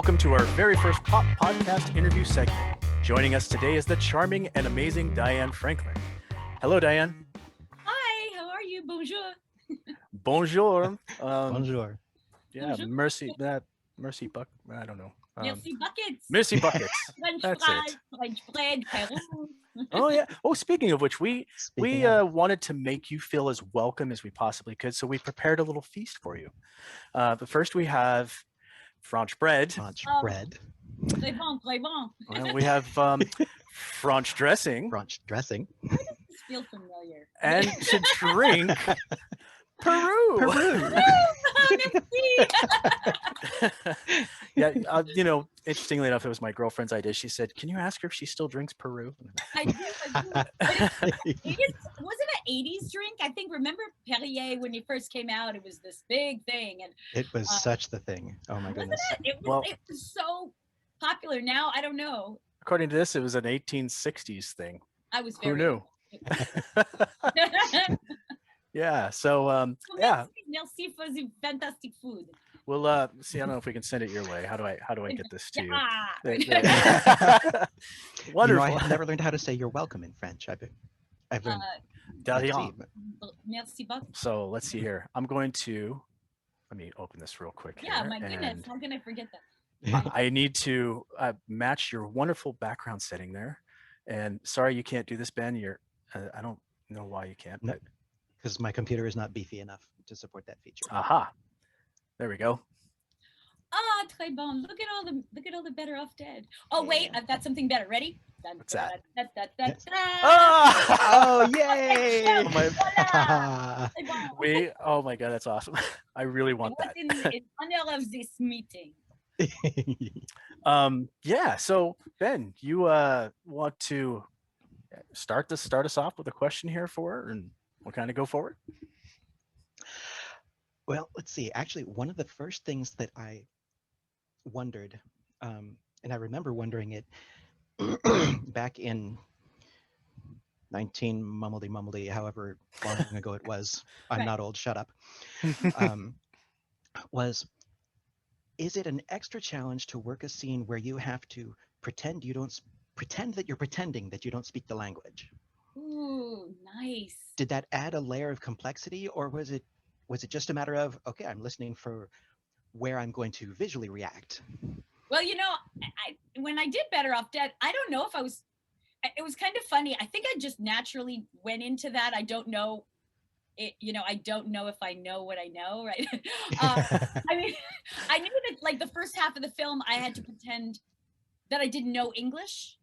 welcome to our very first pop podcast interview segment. Joining us today is the charming and amazing Diane Franklin. Hello, Diane. Hi, how are you? Bonjour. Bonjour. Bonjour. Yeah, Bonjour. mercy buck. I don't know. Merci buckets. Mercy buckets. French That's fries, it. French bread, Peru. Oh yeah. Oh, speaking of which, we Speaking of, wanted to make you feel as welcome as we possibly could, so we prepared a little feast for you. But first, we have Fraunch bread. Fraunch Oh. bread, Très bon, très bon. And we have Fraunch dressing, Fraunch dressing. This feels familiar. and to drink Peru. Peru. Merci. Yeah, interestingly enough, it was my girlfriend's idea. She said, "Can you ask her if she still drinks Peru?" I do. But it wasn't an 80s drink. I think, remember Perrier when it first came out? It was this big thing. And It was such the thing. Oh my wasn't goodness. it? It was so popular. Now, I don't know. According to this, it was an 1860s thing. I was Who very knew? Yeah. So yeah, Merci for the fantastic food. we'll see. I don't know if we can send it your way. How do I get this to you? Yeah. Wonderful. I never learned how to say "you're welcome" in French. I've learned. Diane. Merci beaucoup. So let's see here. I'm going to let me open this real quick. Yeah, here, my goodness, and how can I forget that? I need to match your wonderful background setting there. And sorry you can't do this, Ben. I don't know why you can't. But Because my computer is not beefy enough to support that feature. aha, there we go. Ah, très bon. Look at all the better off dead. Oh wait, I've got something better. Ready? Dun, What's that? dun, dun, dun, Yes. dun. Ah! Oh yay! Oh my- Voilà. Très bon. Oh my god, that's awesome. I really It want was that. in honor of this meeting. Yeah. So Ben, you want to start us off with a question here for her, and we'll kind of go forward. Well, let's see. Actually, one of the first things that I wondered, and I remember wondering it back in 19 mumbledy, however long ago it was. I'm Right. not old. Shut up. Was is it an extra challenge to work a scene where you have to pretend that you're pretending that you don't speak the language? Ooh, nice. Did that add a layer of complexity, or was it just a matter of, okay, I'm listening for where I'm going to visually react? Well, when I did Better Off Dead, I don't know if I was. It was kind of funny. I think I just naturally went into that. I don't know. I don't know if I know what I know, right? I mean, I knew that like the first half of the film, I had to pretend that I didn't know English.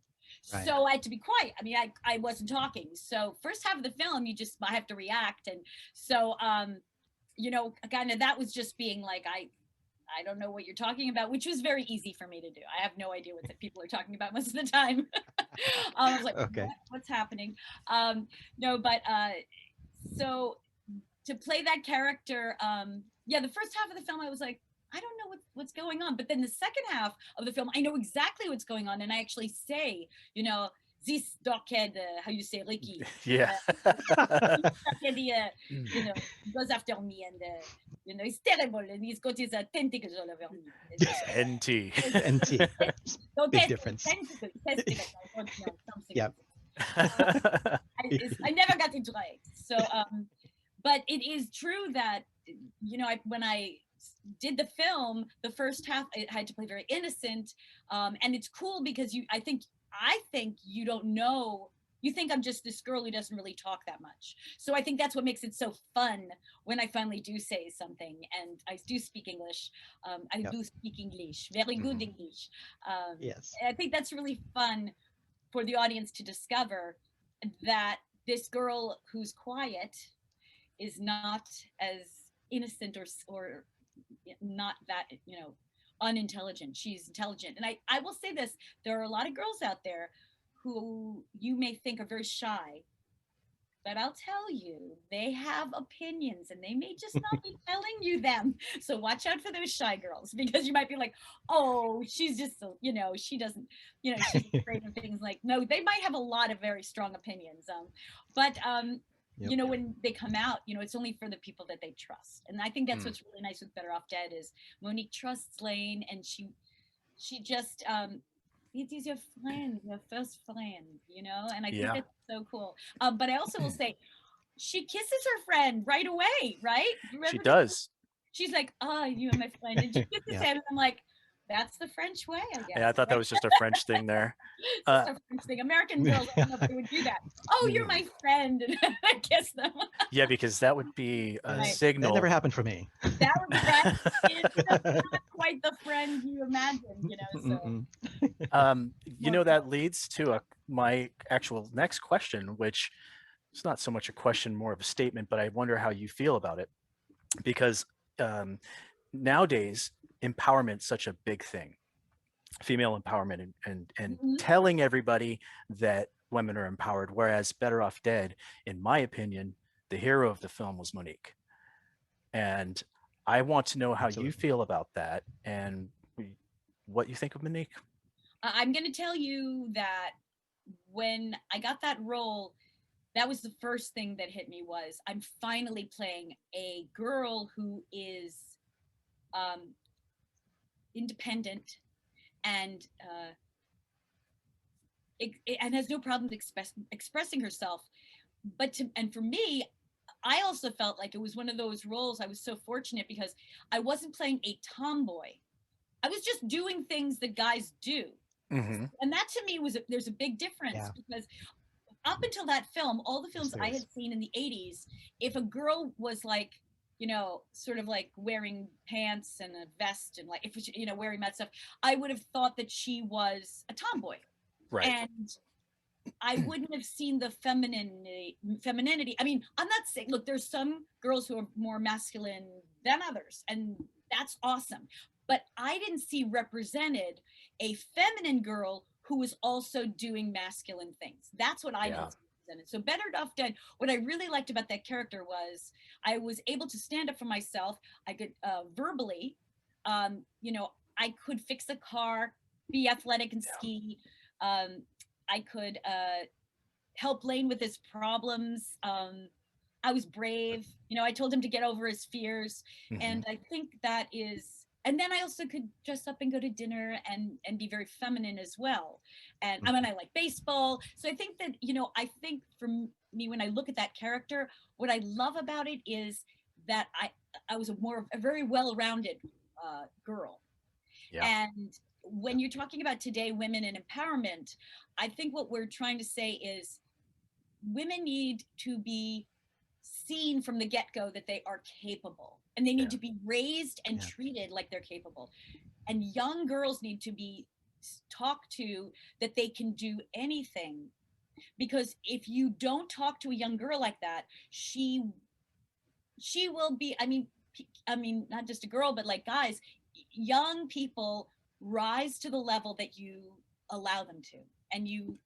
Right. So I had to be quiet. I mean, I wasn't talking. So first half of the film, I have to react. And so, kind of that was just being like, I don't know what you're talking about, which was very easy for me to do. I have no idea what the people are talking about most of the time. I was like, Okay. what's happening? So to play that character, the first half of the film, I was like, I don't know what's going on. But then the second half of the film, I know exactly what's going on. And I actually say, this dockhead, how you say, Ricky. Yeah. Goes after me and, it's terrible. And he's got his tentacles all over me. NT. NT. No, Big difference. Testicles, I don't know, something. Yep. I never got it right. So, but it is true that, when I did the film, the first half, I had to play very innocent. And it's cool because I think you don't know, you think I'm just this girl who doesn't really talk that much. So I think that's what makes it so fun when I finally do say something, and I do speak English. I do speak English, very good English. Yes. I think that's really fun for the audience to discover that this girl who's quiet is not as innocent or not that, unintelligent. She's intelligent. And I will say this, there are a lot of girls out there who you may think are very shy, but I'll tell you, they have opinions and they may just not be telling you them. So watch out for those shy girls, because you might be like, oh, she's just, she doesn't, she's afraid of things. Like, no, they might have a lot of very strong opinions. But when they come out, it's only for the people that they trust. And I think that's what's really nice with Better Off Dead is Monique trusts Lane, and she just he's your friend, your first friend, you know, and I think Yeah, that's so cool. But I also will say she kisses her friend right away, right? she Remember, does. she's like, "Oh, you are my friend," and she kisses Yeah. him, and I'm like, "That's the French way, I Yeah, I guess." thought that Right? was just a French thing there. It's just Uh, a French thing. American girls, I don't know if they would do that. Oh, you're Mm. my friend, and I kiss them. yeah, because that would be a Right. That never signal. happened for me. That would be that is just not quite the friend you imagine, you know. So Mm-mm. more That fun. leads to my actual next question, which is not so much a question, more of a statement, but I wonder how you feel about it. Because um, nowadays, empowerment's such a big thing, female empowerment, and Mhm. telling everybody that women are empowered. Whereas Better Off Dead, in my opinion, the hero of the film was Monique. And I want to know how you Absolutely. feel about that and what you think of Monique. I'm going to tell you that when I got that role, that was the first thing that hit me was I'm finally playing a girl who is um, independent and and has no problem expressing herself. And for me, I also felt like it was one of those roles. I was so fortunate because I wasn't playing a tomboy. I was just doing things that guys do. Mm-hmm. And that to me there's a big difference Yeah. because up until that film, all the Yes, films there I is. had seen in the 80s, if a girl was like, you know, sort of like wearing pants and a vest and like, if she, you know, wearing that stuff, I would have thought that she was a tomboy. Right. And I wouldn't have seen the femininity. I mean, I'm not saying, look, there's some girls who are more masculine than others, and that's awesome. But I didn't see represented a feminine girl who was also doing masculine things. That's what I Yeah. didn't see represented. So Better Off Dead, what I really liked about that character was I was able to stand up for myself. I could verbally, you know, I could fix a car, be athletic and Yeah. ski. I could help Lane with his problems. I was brave. You know, I told him to get over his fears. Mm-hmm. And I think that is, and then I also could dress up and go to dinner and be very feminine as well. And I mean, Mhm. I like baseball. So I think that, you know, I think for me, when I look at that character, what I love about it is that I was a very well-rounded girl. Yeah. And Yeah. when you're talking about today women and empowerment, I think what we're trying to say is women need to be seen from the get-go that they are capable, and they need Yeah. to be raised and Yeah. treated like they're capable. And young girls need to be talked to that they can do anything, because if you don't talk to a young girl like that, she will be, I mean not just a girl but like guys, young people rise to the level that you allow them to, and you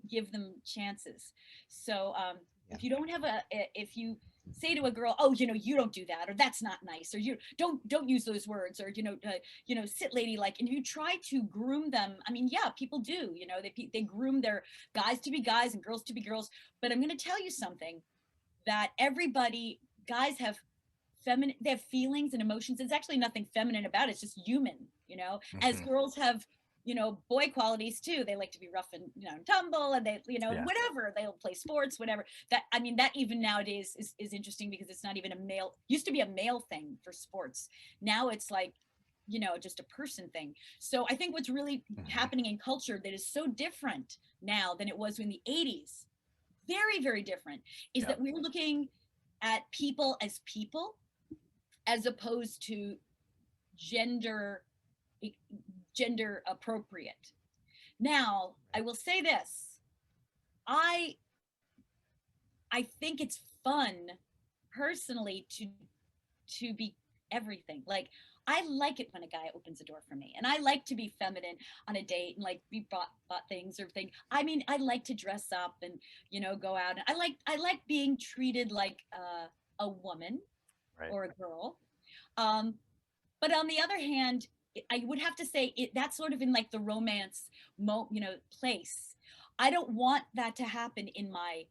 give them chances. So Yeah. if you don't have if you say to a girl, oh, you know, you don't do that, or that's not nice, or you don't use those words, or you know, sit lady like, and you try to groom them. I mean, yeah, people do, you know, they groom their guys to be guys and girls to be girls. But I'm going to tell you something, that everybody, guys have feminine, they have feelings and emotions. There's actually nothing feminine about it, it's just human, you know, as Mm-hmm. girls have, you know, boy qualities too. They like to be rough and, you know, and tumble, and they, you know, Yeah. whatever, they'll play sports, whatever. That, I mean, that even nowadays is interesting, because it's not even a male, used to be a male thing for sports. Now it's like, you know, just a person thing. So I think what's really Mm-hmm. happening in culture that is so different now than it was in the 80s, very, very different, is Yeah. that we're looking at people as opposed to gender gender appropriate. Now, I will say this. I I think it's fun personally to be everything. Like, I like it when a guy opens a door for me, and I like to be feminine on a date and like be bought things or thing. I mean, I like to dress up and, you know, go out. And I like being treated like a woman Right. or a girl. Um, but on the other hand, I would have to say that's sort of in like the romance, you know, place. I don't want that to happen in my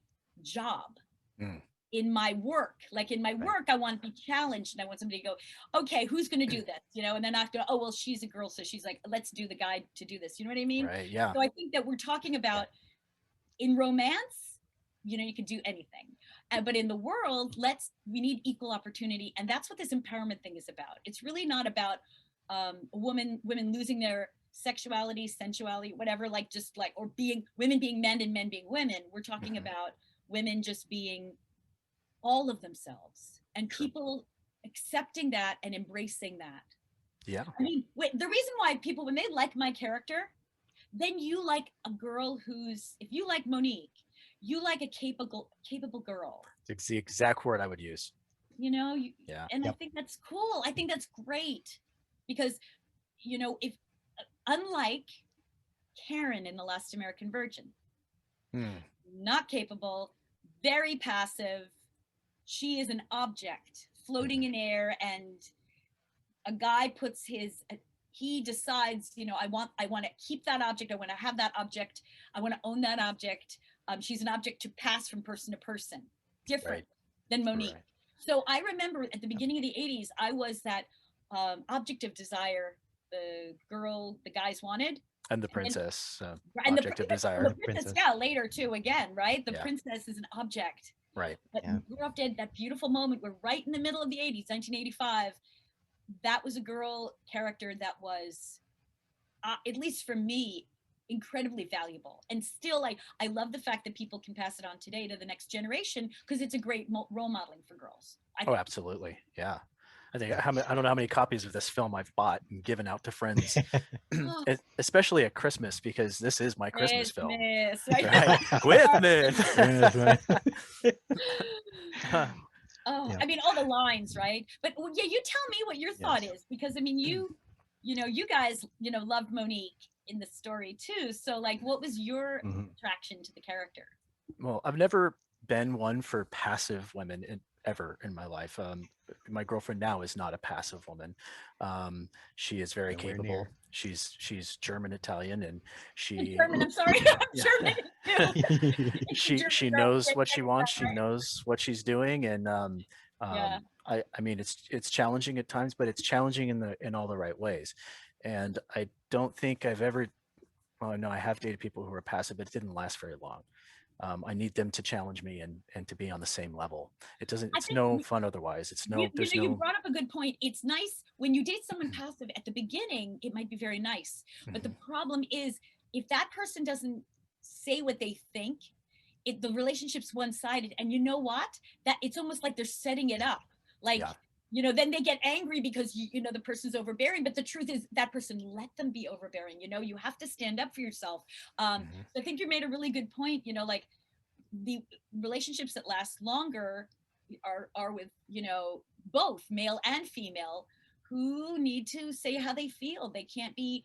job. Mm. in my work. Like in my work, I want to be challenged, and I want somebody to go, okay, who's going to do this? You know, and then I have to, oh, well, she's a girl, so she's like, let's do the guy to do this. You know what I mean? Right. Yeah. So I think that we're talking about in romance, you know, you can do anything. But in the world, we need equal opportunity. And that's what this empowerment thing is about. It's really not about women losing their sexuality, sensuality, whatever, like just like, or being women being men and men being women. We're talking about women just being all of themselves and people accepting that and embracing that. Yeah. I mean, the reason why people, when they like my character, then you like a girl who's, if you like Monique, you like a capable girl. It's the exact word I would use. You know, and I Yep. think that's cool. I think that's great because, you know, if unlike Karen in The Last American Virgin, not capable, very passive, she is an object floating in air, and a guy puts he decides, you know, I want to keep that object, I want to have that object, I want to own that object. She's an object to pass from person to person, different than Monique. So I remember at the beginning of the 80s, I was that object of desire, the girl the guys wanted. And the princess, And object of desire. the princess, yeah, later too, again, right? The Yeah. princess is an object. Right. But we're up to that beautiful moment. We're right in the middle of the 80s, 1985. That was a girl character that was, at least for me, incredibly valuable. And still, like, I love the fact that people can pass it on today to the next generation because it's a great role modeling for girls. Oh, absolutely. Yeah. I think I don't know how many copies of this film I've bought and given out to friends, especially at Christmas, because this is my Christmas film. Right? Christmas. Oh, I mean, all the lines, right? But yeah, you tell me what your thought is, because I mean, you know, you guys, you know, loved Monique in the story too. So like, what was your attraction to the character? Well, I've never been one for passive women ever in my life. My girlfriend now is not a passive woman. She is very capable. She's German Italian, and German. I'm sorry, German. she knows what she wants. She knows what she's doing, and I mean, it's challenging at times, but it's challenging in all the right ways. And I don't think I've ever. Well, no, I have dated people who were passive, but it didn't last very long. I need them to challenge me and to be on the same level. It's no fun otherwise. You brought up a good point. It's nice when you date someone passive at the beginning, it might be very nice. But the problem is if that person doesn't say what they think, the relationship's one-sided. And you know what? That it's almost like they're setting it up. Like, you know, then they get angry because, you know, the person's overbearing. But the truth is that person, let them be overbearing. You know, you have to stand up for yourself. So I think you made a really good point. You know, like the relationships that last longer are with, you know, both male and female who need to say how they feel. They can't, you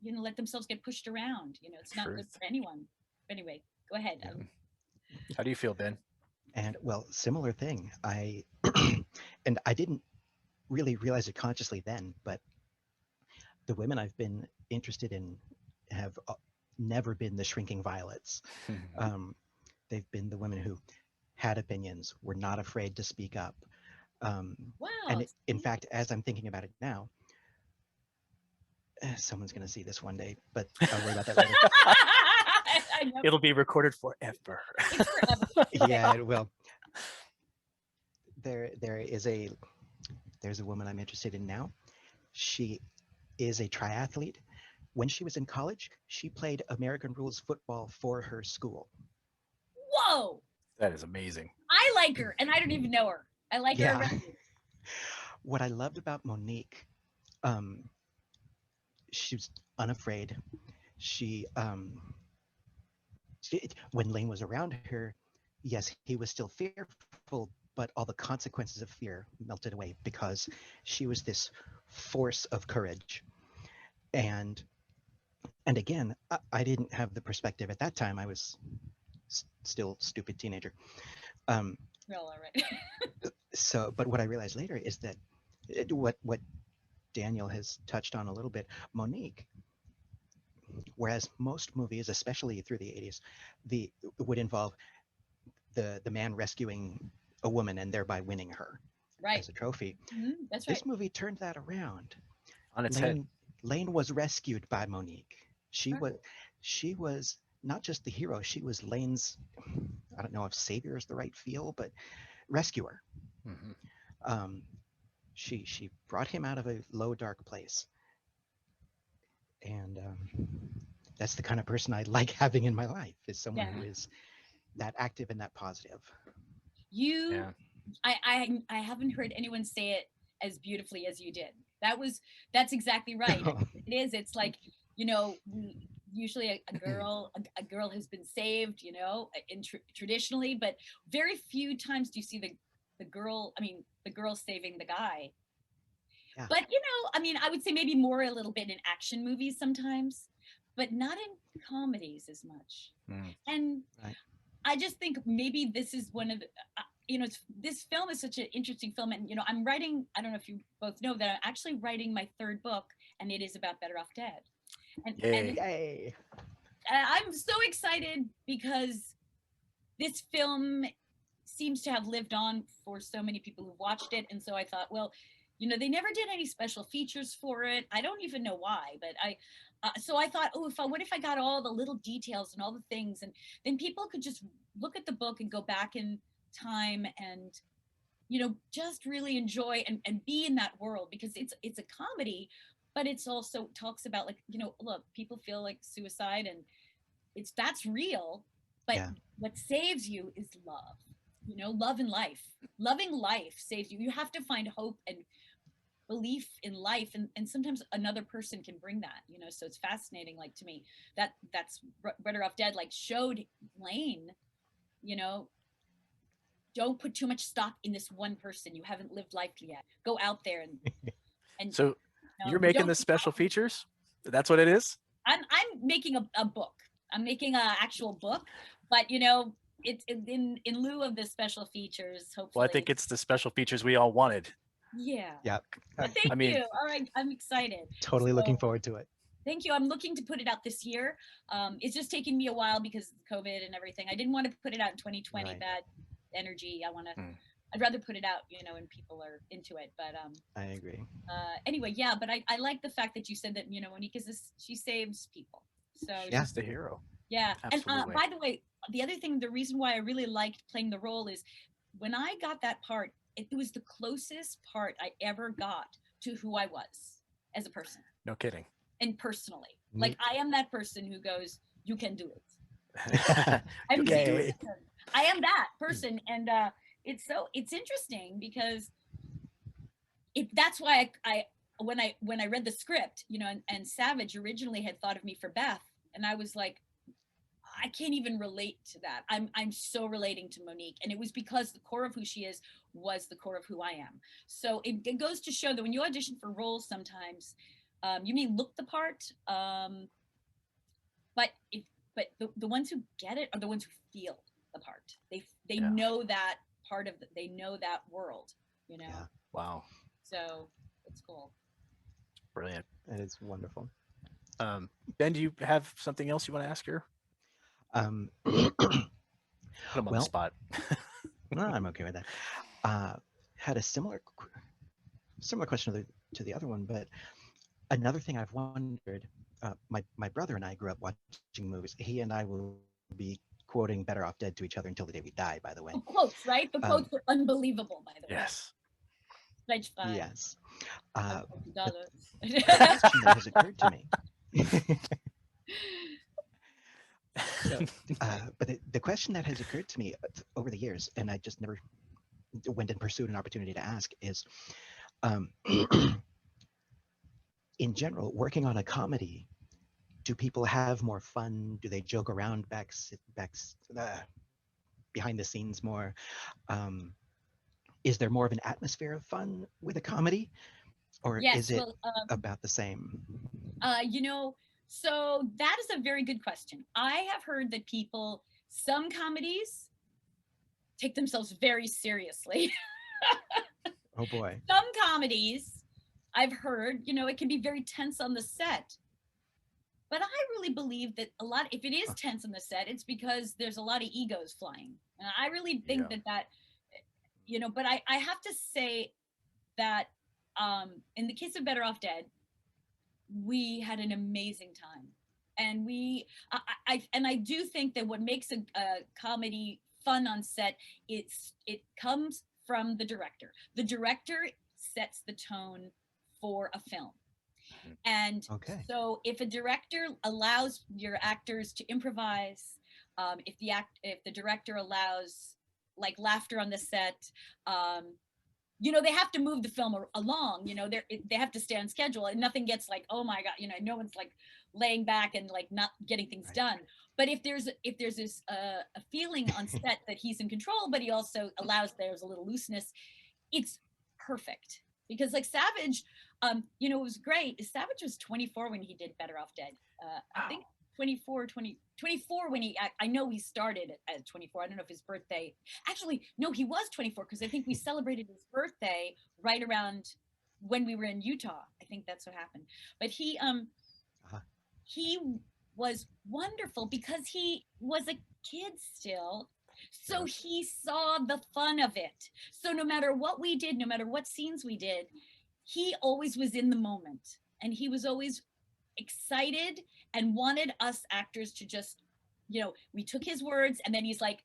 know, let themselves get pushed around. You know, it's not good for anyone. Anyway, go ahead. How do you feel, Ben? And well, similar thing. And I didn't really realize it consciously then, but the women I've been interested in have never been the shrinking violets. They've been the women who had opinions, were not afraid to speak up. Wow. And in fact, as I'm thinking about it now, someone's going to see this one day, but I'll worry about that later. It'll be recorded forever. Yeah, it will. There's a woman I'm interested in now. She is a triathlete. When she was in college, she played American rules football for her school. Whoa! That is amazing. I like her, and I don't even know her. I like her already. What I loved about Monique, she was unafraid. When Lane was around her, yes, he was still fearful, but all the consequences of fear melted away because she was this force of courage. And again, I didn't have the perspective at that time. I was still stupid teenager. Well, all right. So, but what I realized later is that what Daniel has touched on a little bit, Monique, whereas most movies, especially through the 80s, would involve the man rescuing a woman and thereby winning her Right. as a trophy. That's right. This movie turned that around. On its head. Lane was rescued by Monique. Sure. She was not just the hero, she was Lane's, I don't know if savior is the right feel, but rescuer. Mm-hmm. She brought him out of a low, dark place. And that's the kind of person I like having in my life, is someone who is that active and that positive. You, I haven't heard anyone say it as beautifully as you did. That's exactly right. It is. It's like, you know, usually a girl has been saved, you know, traditionally, but very few times do you see the girl saving the guy. Yeah. But you know, I mean, I would say maybe more a little bit in action movies sometimes, but not in comedies as much. And Right. I just think maybe this is one of the, you know, this film is such an interesting film. And, you know, I'm writing, I don't know if you both know that I'm actually writing my third book, and it is about Better Off Dead. And Yay. I'm so excited because this film seems to have lived on for so many people who watched it. And so I thought, well, you know, they never did any special features for it. I don't even know why, but so I thought, oh, what if I got all the little details and all the things, and then people could just look at the book and go back in time and, you know, just really enjoy and be in that world, because it's a comedy, but it's also talks about, like, you know, look, people feel like suicide, and that's real, but what saves you is love, you know, love and life. Loving life saves you. You have to find hope and belief in life, and sometimes another person can bring that, you know. So it's fascinating, like, to me, that's Better Off Dead, like, showed Lane, you know, don't put too much stock in this one person. You haven't lived life yet. Go out there and So you're making the special features? That's what it is? I'm making a book. I'm making an actual book, but, you know, it's in lieu of the special features, hopefully. Well, I think it's the special features we all wanted. Yeah. Thank you. All right, I'm excited. Totally looking forward to it. Thank you. I'm looking to put it out this year. It's just taking me a while because of COVID and everything. I didn't want to put it out in 2020. Right. Bad energy. I'd rather put it out, you know, when people are into it. But I agree. Anyway, yeah. But I like the fact that you said that, you know, Monique she saves people. So she's the hero. Yeah. Absolutely. And by the way, the reason why I really liked playing the role is when I got that part, it was the closest part I ever got to who I was as a person. No kidding. And personally, like, I am that person who goes, you can do it. I am that person. And it's interesting because that's why when I read the script, you know, and Savage originally had thought of me for Beth, and I was like, I can't even relate to that. I'm so relating to Monique, and it was because the core of who she is was the core of who I am. So it goes to show that when you audition for roles, sometimes you may look the part, but the ones who get it are the ones who feel the part. They know that part of they know that world, you know. Yeah. Wow. So it's cool. Brilliant. That is wonderful. Ben, do you have something else you want to ask her? Put him on the spot. No, I'm okay with that. Had a similar question to the other one, but another thing I've wondered. My brother and I grew up watching movies. He and I will be quoting "Better Off Dead" to each other until the day we die. By the way, quotes, right? The quotes are unbelievable. By the way, yes. Yes. The question that has occurred to me. But the question that has occurred to me over the years, and I just never went and pursued an opportunity to ask, is in general, working on a comedy, do people have more fun? Do they joke around behind the scenes more? Is there more of an atmosphere of fun with a comedy, or is it about the same? You know, so that is a very good question. I have heard that some comedies take themselves very seriously. Oh boy. Some comedies I've heard, you know, it can be very tense on the set, But I really believe that a lot, if it is tense on the set, it's because there's a lot of egos flying. And I really think that, but I have to say that in the case of Better Off Dead, we had an amazing time. And I do think that what makes a comedy fun on set, it comes from the director. The director sets the tone for a film. And so if a director allows your actors to improvise, if the director allows like laughter on the set, they have to move the film along, they have to stay on schedule, and nothing gets like, oh my God, no one's like laying back and like not getting things done. But if there's this a feeling on set that he's in control, but he also allows there's a little looseness, it's perfect. Because like Savage, it was great. Savage was 24 when he did Better Off Dead. I think 24 when I know he started at 24. I don't know if his birthday, actually, no, he was 24 because I think we celebrated his birthday right around when we were in Utah. I think that's what happened. But he was wonderful because he was a kid still. So he saw the fun of it. So no matter what we did, no matter what scenes we did, he always was in the moment. And he was always excited and wanted us actors to just, we took his words and then he's like,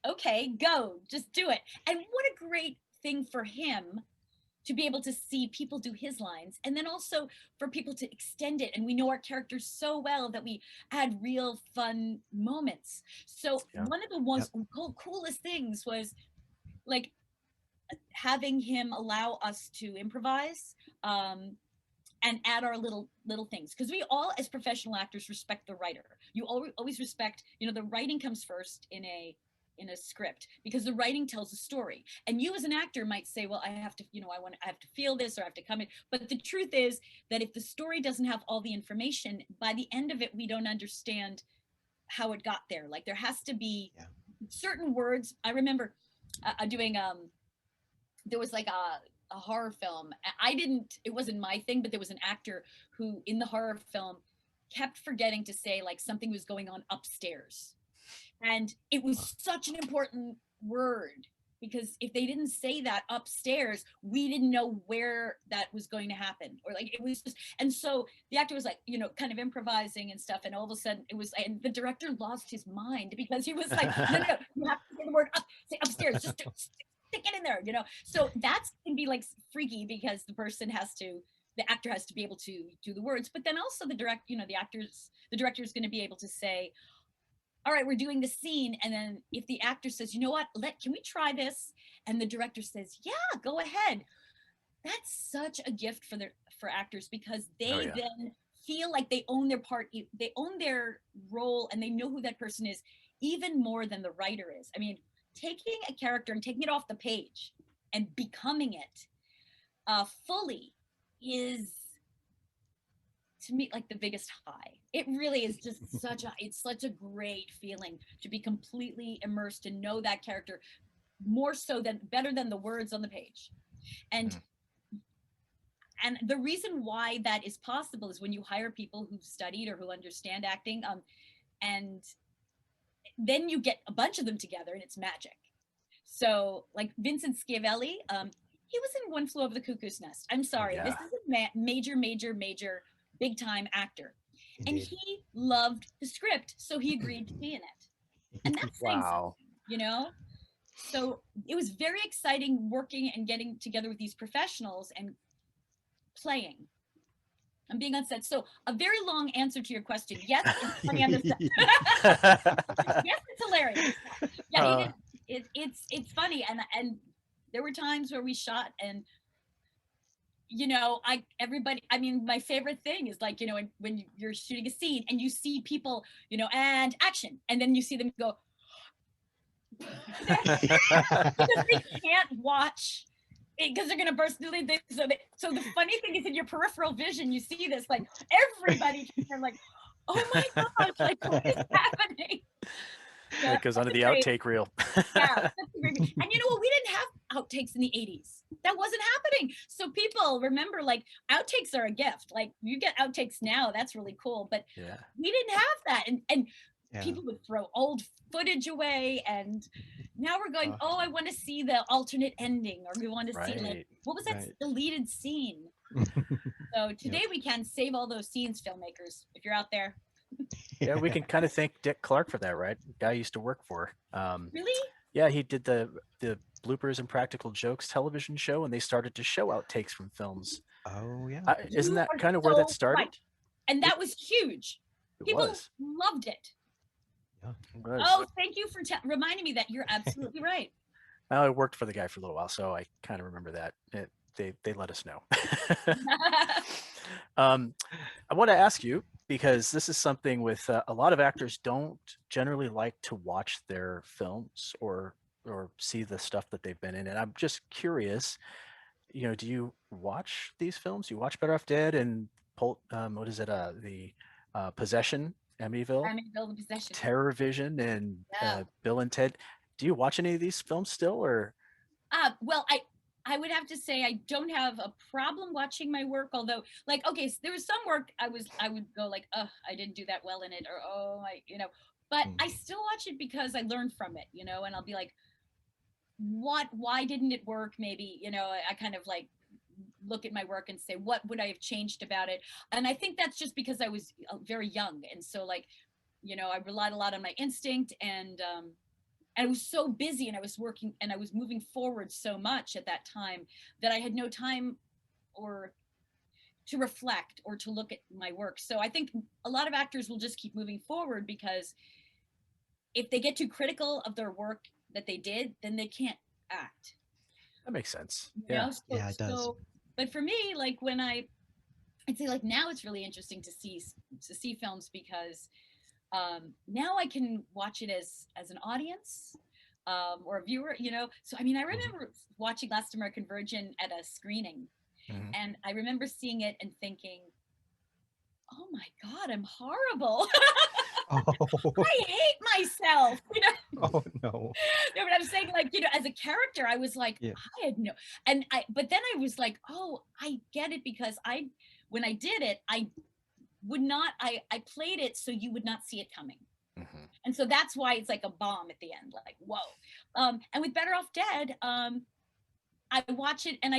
okay, go, just do it. And what a great thing for him to be able to see people do his lines, and then also for people to extend it. And we know our characters so well that we add real fun moments. So one of the most coolest things was like having him allow us to improvise and add our little things, because we all as professional actors respect the writer. You always respect, the writing comes first in a script, because the writing tells a story, and you as an actor might say, well, I have to, I have to feel this, or I have to come in. But the truth is that if the story doesn't have all the information, by the end of it, we don't understand how it got there. Like there has to be certain words. I remember doing there was like a horror film. It wasn't my thing, but there was an actor who in the horror film kept forgetting to say like something was going on upstairs. And it was such an important word, because if they didn't say that upstairs, we didn't know where that was going to happen, or like it was just, and so the actor was like, kind of improvising and stuff, and all of a sudden it was, and the director lost his mind because he was like, no, you have to say the word up, say upstairs, just stick it in there, So that's can be like freaky, because the actor has to be able to do the words, but then also the director is going to be able to say, all right, we're doing the scene. And then if the actor says, you know what, can we try this? And the director says, yeah, go ahead. That's such a gift for actors, because they then feel like they own their part, they own their role, and they know who that person is even more than the writer is. I mean, taking a character and taking it off the page and becoming it fully is, to me, like the biggest high. It really is just it's such a great feeling to be completely immersed and know that character more so better than the words on the page. And the reason why that is possible is when you hire people who've studied or who understand acting, and then you get a bunch of them together and it's magic. So like Vincent Schiavelli, he was in One Flew Over the Cuckoo's Nest. I'm sorry, this is a major big time actor. Indeed. And he loved the script, so he agreed to be in it. And that's wow. So it was very exciting working and getting together with these professionals and playing and being on set. So a very long answer to your question. Yes, it's funny on the set. Yes, it's hilarious. Yeah, it's funny, and there were times where we shot and my favorite thing is like, when you're shooting a scene and you see people, and action, and then you see them go, because they can't watch it, because they're going to burst through so the funny thing is, in your peripheral vision, you see this, like everybody, like, oh my gosh, like what is happening? Yeah, That goes that's onto a the great. outtake reel. Yeah, that's a great. And you know what? We didn't have outtakes in the 80s. That wasn't happening. So people remember, like, outtakes are a gift. Like, you get outtakes now, that's really cool. But Yeah. we didn't have that. And Yeah. people would throw old footage away. And now we're going, Uh, oh, I want to see the alternate ending, or we want to see, like, Right. what was that right. deleted scene? So today Yep. we can save all those scenes, filmmakers, if you're out there. Yeah, we can kind of thank Dick Clark for that, right? Guy I used to work for. Really? Yeah, he did the bloopers and practical jokes television show, and they started to show outtakes from films. Oh yeah. Isn't You that are kind of where that so right. started? And It, that was huge. it People was. loved it. Yeah. It was. Oh, thank you for reminding me that you're absolutely right. I worked for the guy for a little while, so I kind of remember that. They let us know. um, I want to ask you because this is something with a lot of actors don't generally like to watch their films or see the stuff that they've been in, and I'm just curious. Do you watch these films? You watch Better Off Dead and what is it? The Possession, Amityville, I'm in build a possession. Terror Vision, and Yeah. Bill and Ted. Do you watch any of these films still, or Well, I would have to say I don't have a problem watching my work, although, like, okay, so there was some work I would go like, oh, I didn't do that well in it, or oh, but Mm. I still watch it because I learned from it, and I'll be like, why didn't it work? Maybe, I kind of like look at my work and say, what would I have changed about it? And I think that's just because I was very young, and so, like, I relied a lot on my instinct, and I was so busy, and I was working, and I was moving forward so much at that time that I had no time or to reflect or to look at my work. So I think a lot of actors will just keep moving forward, because if they get too critical of their work that they did, then they can't act. that makes sense? You Yeah, know, so Yeah, it does. but for me, like, I'd say, like, now it's really interesting to see films, because now I can watch it as an audience, or a viewer. So I mean, I Mhm. remember watching Last American Virgin at a screening, hmm and I remember seeing it and thinking, oh my god, I'm horrible. Oh, I hate myself. oh no. No, but I'm saying, like, as a character, I was like, Yeah. I had no. But then I was like, oh, I get it, because when I did it, I would not, I played it so you would not see it coming. hmm And so that's why it's like a bomb at the end, like, whoa. And with Better Off Dead, I watch it, and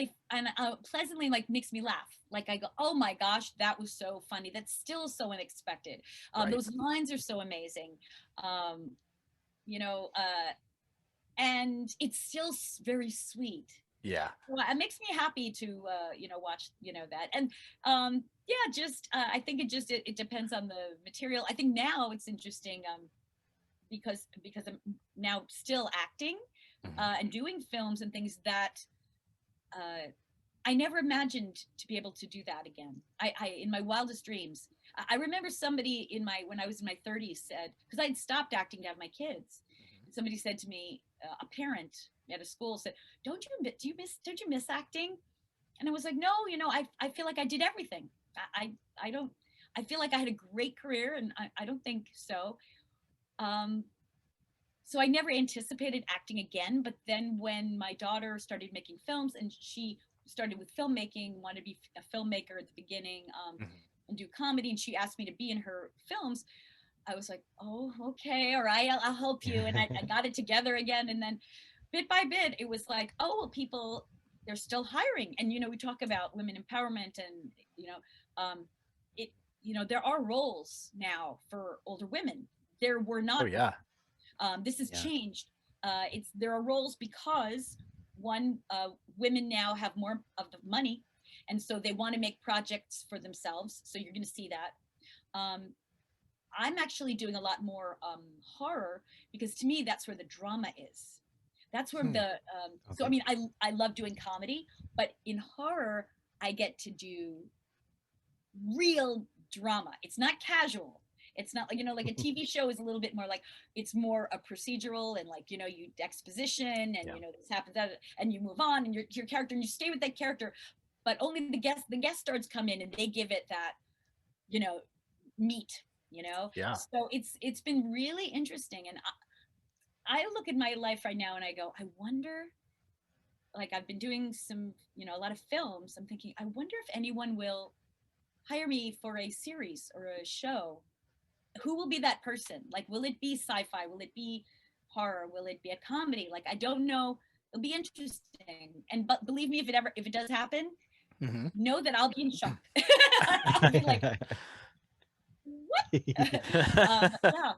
pleasantly, like, makes me laugh. Like, I go, oh my gosh, that was so funny. That's still so unexpected. Right. Those lines are so amazing. Um, you know, and it's still very sweet. Yeah, Well, it makes me happy to watch that. And yeah, just I think it depends on the material. I think now it's interesting, because I'm now still acting, hmm and doing films and things that uh, I never imagined to be able to do that again. I in my wildest dreams. I remember somebody when I was in my 30s said, because I'd stopped acting to have my kids. Somebody said to me, a parent at a school said, don't you miss acting? And I was like, no, I feel like I did everything. I don't, I feel like I had a great career, and I don't think so. Um, so I never anticipated acting again. But then when my daughter started making films, and she started with filmmaking, wanted to be a filmmaker at the beginning, hmm and do comedy, and she asked me to be in her films, I was like, oh, okay, all right, I'll help you. And I got it together again. And then bit by bit, it was like, oh, well, people, they're still hiring. And, we talk about women empowerment, and, um, it, there are roles now for older women. There were Oh not. yeah. This has Yeah. changed. There are roles because, one, women now have more of the money, and so they want to make projects for themselves. So you're going to see that. Um, I'm actually doing a lot more horror, because to me that's where the drama is. That's where Hmm. so I Okay. mean, I love doing comedy, but in horror I get to do real drama. It's not casual. It's not like, like a TV show is a little bit more like, it's more a procedural, and, like, you exposition, and, Yeah. this happens, and you move on, and your character, and you stay with that character, but only the guest stars come in, and they give it that, you know meat. Yeah. So it's been really interesting. And I look at my life right now and I go, I wonder, like I've been doing some, a lot of films. I'm thinking, I wonder if anyone will hire me for a series or a show. Who will be that person? Like, will it be sci-fi? Will it be horror? Will it be a comedy? Like, I don't know. It'll be interesting. And but believe me, if it does happen, Hmm. know that I'll be in shock. I'll be like, what? Yeah.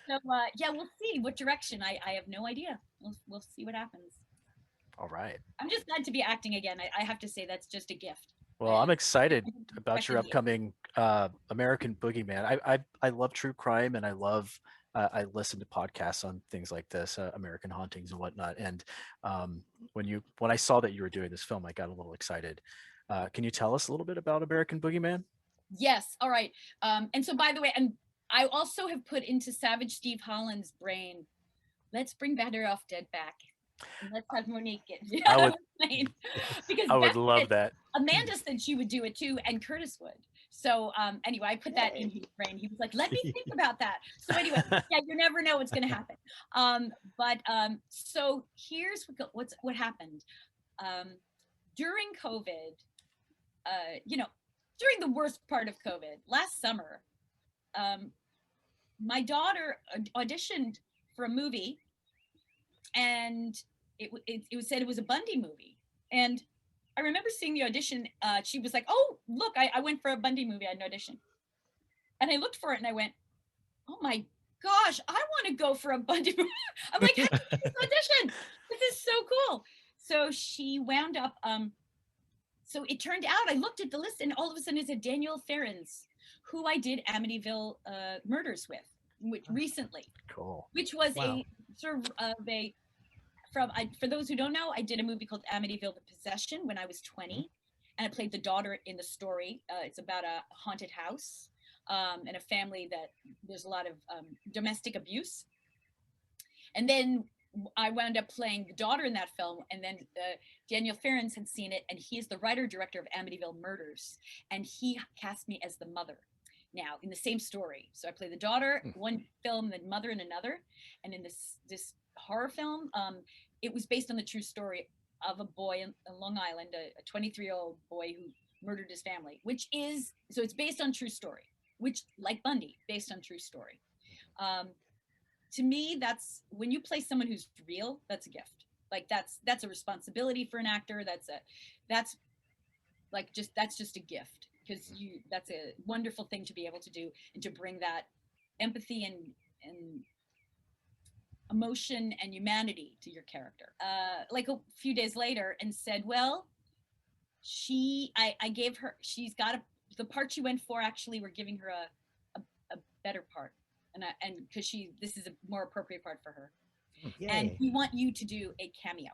So yeah, we'll see what direction. I have no idea. We'll see what happens. All right. I'm just glad to be acting again. I have to say that's just a gift. Well, I'm And excited I didn't about expect your to be. upcoming American Boogeyman. I love true crime, and I listen to podcasts on things like this, American Hauntings and whatnot. And when I saw that you were doing this film, I got a little excited. Can you tell us a little bit about American Boogeyman? Yes. All right. And so, by the way, and I also have put into Savage Steve Holland's brain, let's bring Better Off Dead back. And let's have Monique get I would because I would Beth love said, that. Amanda said she would do it too, and Curtis would. So anyway, I put that in his brain. He was like, "Let me think about that." So anyway, yeah, you never know what's going to happen. So here's what happened during COVID. During the worst part of COVID last summer, my daughter auditioned for a movie, and it was said it was a Bundy movie. And I remember seeing the audition. She was like, "Oh, look, I went for a Bundy movie. I had an audition." And I looked for it and I went, "Oh my gosh, I want to go for a Bundy movie." I'm like, "How did you get this audition? This is so cool." So she wound up. So it turned out I looked at the list and all of a sudden it said Daniel Ferrens, who I did Amityville Murders with, which recently, Cool. which was Wow. a sort of a for those who don't know, I did a movie called Amityville: The Possession when I was 20, and I played the daughter in the story. It's about a haunted house and a family that there's a lot of domestic abuse. And then I wound up playing the daughter in that film, and then Daniel Ferrens had seen it, and he is the writer director of Amityville Murders, and he cast me as the mother. Now in the same story, so I play the daughter one film, then mother in another, and in this horror film, it was based on the true story of a boy in Long Island, a 23-year-old boy who murdered his family, which is so it's based on true story, which like Bundy, based on true story. To me, that's when you play someone who's real, that's a gift. Like that's a responsibility for an actor. That's just a gift, because that's a wonderful thing to be able to do, and to bring that empathy and emotion and humanity to your character. Like a few days later, and said, well, I gave her, she's got the part she went for, actually we're giving her a better part, and because this is a more appropriate part for her. Yay. And we want you to do a cameo.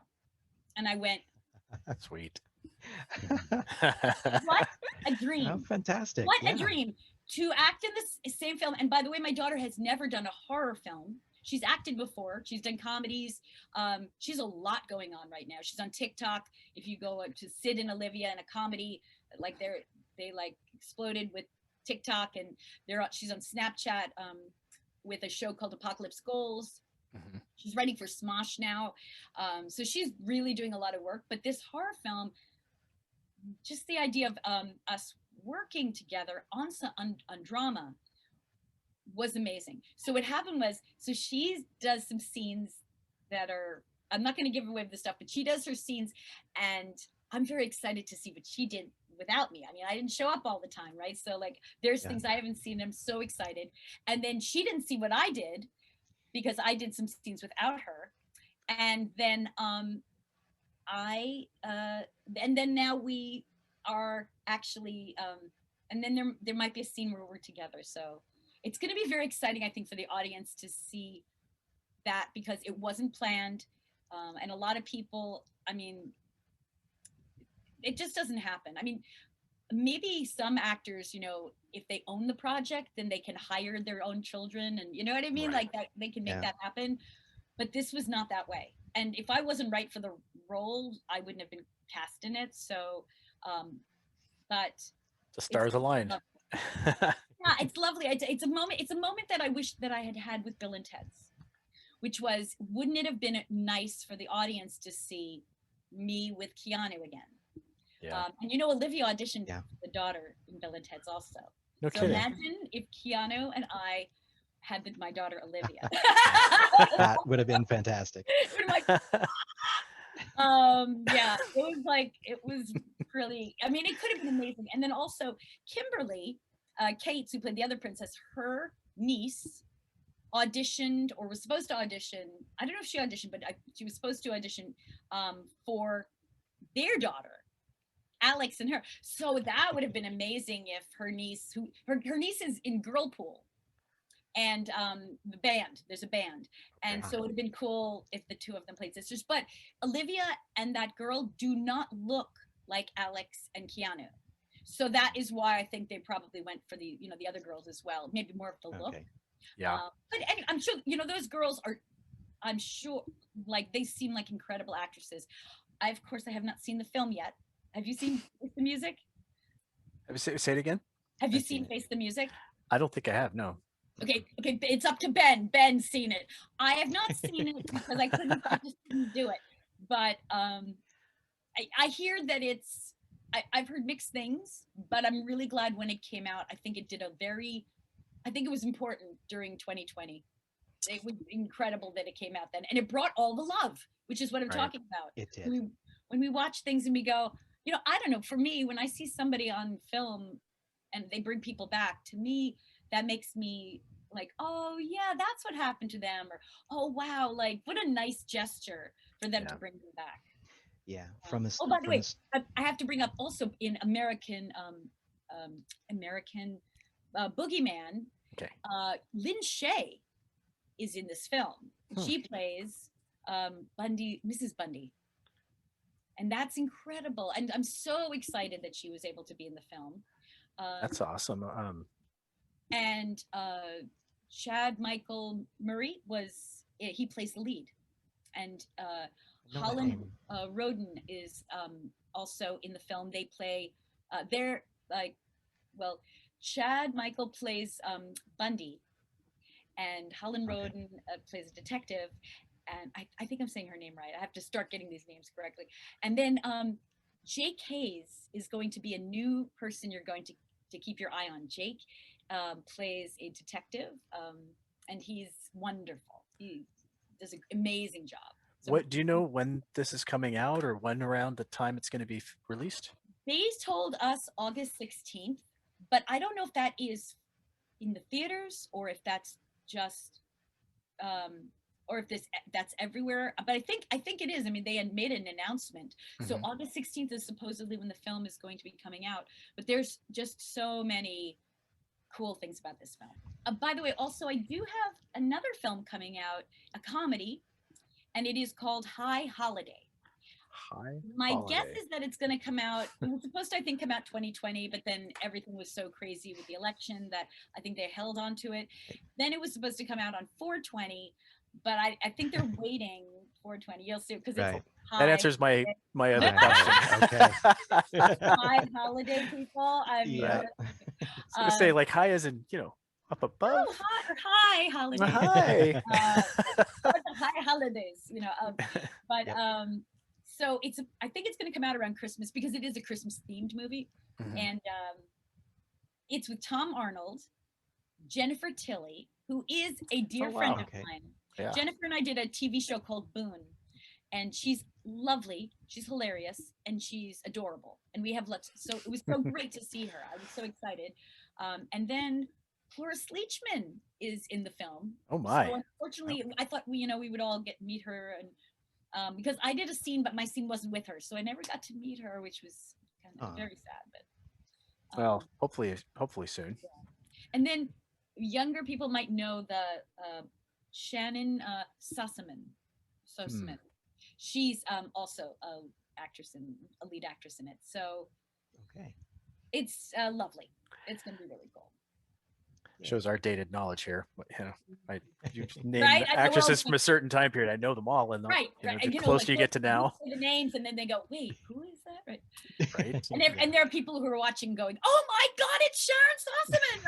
And I went, Sweet. what a dream. Oh, fantastic. What Yeah. a dream to act in this same film. And by the way, my daughter has never done a horror film. She's acted before. She's done comedies. She's a lot going on right now. She's on TikTok. If you go to Sid and Olivia in a comedy, like they like exploded with TikTok, and she's on Snapchat with a show called Apocalypse Goals. Mm-hmm. She's writing for Smosh now. So she's really doing a lot of work. But this horror film, just the idea of us working together on drama was amazing. So what happened was, so she does some scenes that are, I'm not going to give away the stuff, but she does her scenes, and I'm very excited to see what she did without me. I mean, I didn't show up all the time, right? So like there's things I haven't seen. I'm so excited. And then she didn't see what I did, because I did some scenes without her. And then and then now we are actually and then there might be a scene where we're together. So it's going to be very exciting, I think, for the audience to see that, because it wasn't planned. And a lot of people, I mean, it just doesn't happen. I mean, maybe some actors, if they own the project, then they can hire their own children, and you know what I mean? Right. Like that, they can make that happen. But this was not that way. And if I wasn't right for the role, I wouldn't have been cast in it. So, but the stars aligned. Yeah, it's lovely. It's a moment. It's a moment that I wish that I had with Bill and Ted's, which was, wouldn't it have been nice for the audience to see me with Keanu again? Yeah. And you know, Olivia auditioned Yeah. for the daughter in Bill and Ted's also. No So kidding. imagine if Keanu and I had my daughter Olivia. That would have been fantastic. Yeah, it was really, I mean, it could have been amazing. And then also Kimberly Cates, who played the other princess, her niece auditioned, or was supposed to audition, I don't know if she auditioned, but she was supposed to audition for their daughter Alex and her. So that would have been amazing if her niece, her niece is in Girl Pool, and there's a band, and so it would have been cool if the two of them played sisters. But Olivia and that girl do not look like Alex and Keanu, so that is why I think they probably went for the other girls as well, maybe more of the look. Yeah. But I'm sure those girls are, I'm sure, like, they seem like incredible actresses. Of course I have not seen the film yet. Have you seen Face the Music? Say it again. Have you seen Face the Music? I don't think I have. No. Okay, it's up to Ben. Ben's seen it. I have not seen it because I just couldn't do it. But I hear that I've heard mixed things, but I'm really glad when it came out. I think it was important during 2020. It was incredible that it came out then, and it brought all the love, which is what I'm talking about. It did. When we watch things and we go, I don't know, for me, when I see somebody on film and they bring people back, to me, that makes me like, oh yeah, that's what happened to them, or oh wow, like what a nice gesture for them to bring them back. Yeah. By the way, I have to bring up also in American Boogeyman. Okay. Lynn Shay is in this film. She plays Mrs. Bundy. And that's incredible. And I'm so excited that she was able to be in the film. That's awesome. And Chad Michael Murray he plays the lead. And Holland Roden is also in the film. They play, Chad Michael plays Bundy, and Holland Roden plays a detective. And I think I'm saying her name right. I have to start getting these names correctly. And then Jake Hayes is going to be a new person you're going to keep your eye on. Jake plays a detective, and he's wonderful. He does an amazing job. So, what do you know when this is coming out, or when around the time it's going to be released? They told us August 16th, but I don't know if that is in the theaters or if that's just or if that's everywhere. But I think it is. I mean, they had made an announcement. So August 16th is supposedly when the film is going to be coming out. But there's just so many cool things about this film. By the way, also I do have another film coming out, a comedy, and it is called High Holiday. My guess is that it's going to come out, it was supposed to, I think, come out 2020, but then everything was so crazy with the election that I think they held on to it. Then it was supposed to come out on 4/20, but I think they're waiting 4/20. You'll see, because it's that answers my other question. Okay. High Holiday, people. I mean, I was going to say, like, high as in, up above. Oh, high Holiday. Hi. High holidays, but so I think it's going to come out around Christmas, because it is a Christmas themed movie. And it's with Tom Arnold, Jennifer Tilly, who is a dear friend of mine. Yeah. Jennifer and I did a TV show called Boone, and she's lovely, she's hilarious, and she's adorable. And we have lots, so it was so great to see her. I was so excited. And then Cloris Leachman is in the film. Oh my! So unfortunately, I thought we would all meet her, and because I did a scene, but my scene wasn't with her, so I never got to meet her, which was kind of very sad. But well, hopefully soon. Yeah. And then younger people might know the Shannon Sossamon. She's also a lead actress in it. So it's lovely. It's going to be really cool. Shows our dated knowledge here. You name actresses from a certain time period. I know them all, and the closer you get to now, the names, and then they go, "Wait, who is that?" Right. And there are people who are watching, going, "Oh my God, it's Sharon Sossamon!"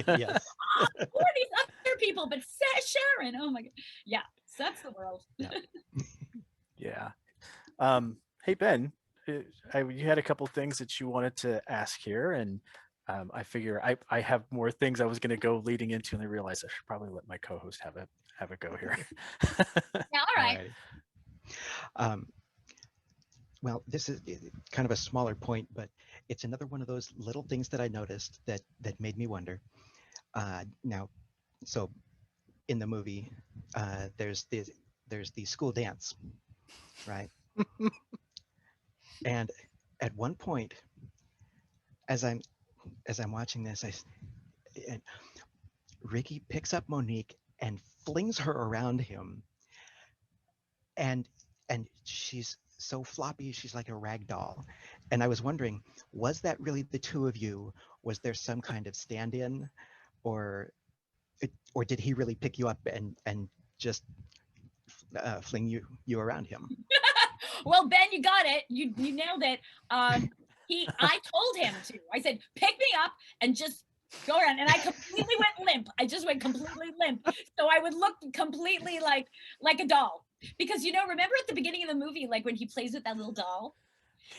Right? Yes. Who are these other people, but Sharon, oh my God. Yeah, so that's the world. Yeah. Yeah. Hey Ben, you had a couple things that you wanted to ask here, and I figure I have more things I was going to go leading into, and I realized I should probably let my co-host have a go here. Yeah, all All right. right. Um, well, this is kind of a smaller point, but it's another one of those little things that I noticed that made me wonder. Now, so in the movie, there's the school dance, right? And at one point, as I'm as I'm watching this, and Ricky picks up Monique and flings her around him, and she's so floppy, she's like a rag doll. And I was wondering, was that really the two of you? Was there some kind of stand-in, or or did he really pick you up and just fling you around him? Well, Ben, you got it. You nailed it. I told him to. I said, pick me up and just go around. And I completely went limp. I just went completely limp. So I would look completely like a doll. Because remember at the beginning of the movie, like when he plays with that little doll?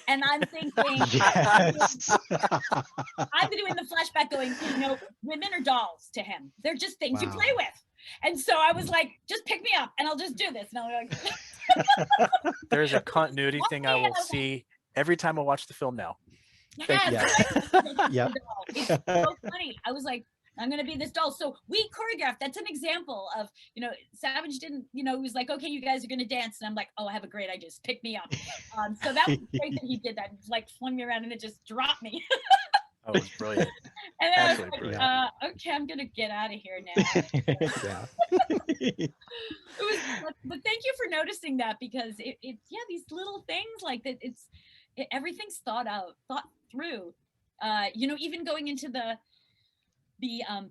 And I'm thinking, Yes. I'm doing the flashback going, women are dolls to him. They're just things you Wow. play with. And so I was like, just pick me up and I'll just do this. And I'm like, There's a continuity thing I Okay, will see every time I watch the film now. Thank you. yes, Yep. it's so funny. I was like, I'm gonna be this doll. So we choreographed. That's an example of, Savage didn't, he was like, okay, you guys are gonna dance, and I'm like, oh, I have a great idea. Just pick me up. So that was great that he did that. He, like flung me around and it just dropped me. Oh, it was brilliant. And then Absolutely I was like, brilliant. okay, I'm gonna get out of here now. Yeah. But thank you for noticing that, because yeah, these little things like that, everything's thought through. Even going into the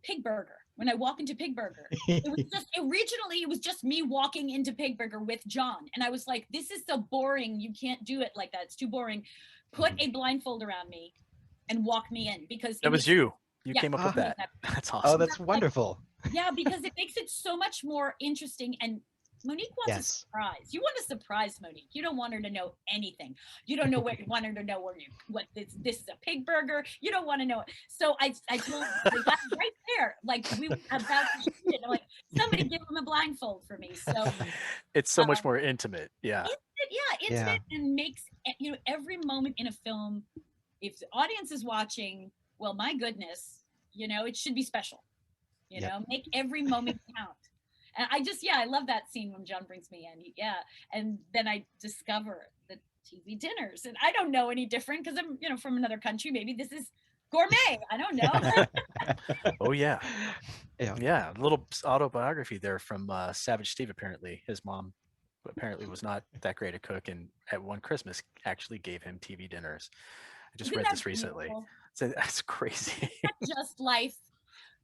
Pig Burger. When I walk into Pig Burger, originally it was just me walking into Pig Burger with John, and I was like, this is so boring. You can't do it like that. It's too boring. Put a blindfold around me and walk me in, because That was you. You Yeah, came up with that. That's Oh, awesome. that's wonderful. Yeah, because it makes it so much more interesting. And Monique wants a Yes. surprise. You want to surprise Monique. You don't want her to know anything. You don't know what you want her to know, what this is a pig burger. You don't want to know it. So I told right there, like we were about to shoot it. I'm like, somebody give him a blindfold for me. So It's so much more intimate. Yeah. intimate, and makes every moment in a film. If the audience is watching, well, my goodness, it should be special. Yep. Make every moment count. And I love that scene when John brings me in. And then I discover the TV dinners, and I don't know any different because I'm, from another country. Maybe this is gourmet. I don't know. Oh yeah. Yeah. Yeah. A little autobiography there from Savage Steve. Apparently, his mom apparently was not that great a cook, and at one Christmas actually gave him TV dinners. I just Isn't read that this recently. beautiful? So that's crazy. Just life,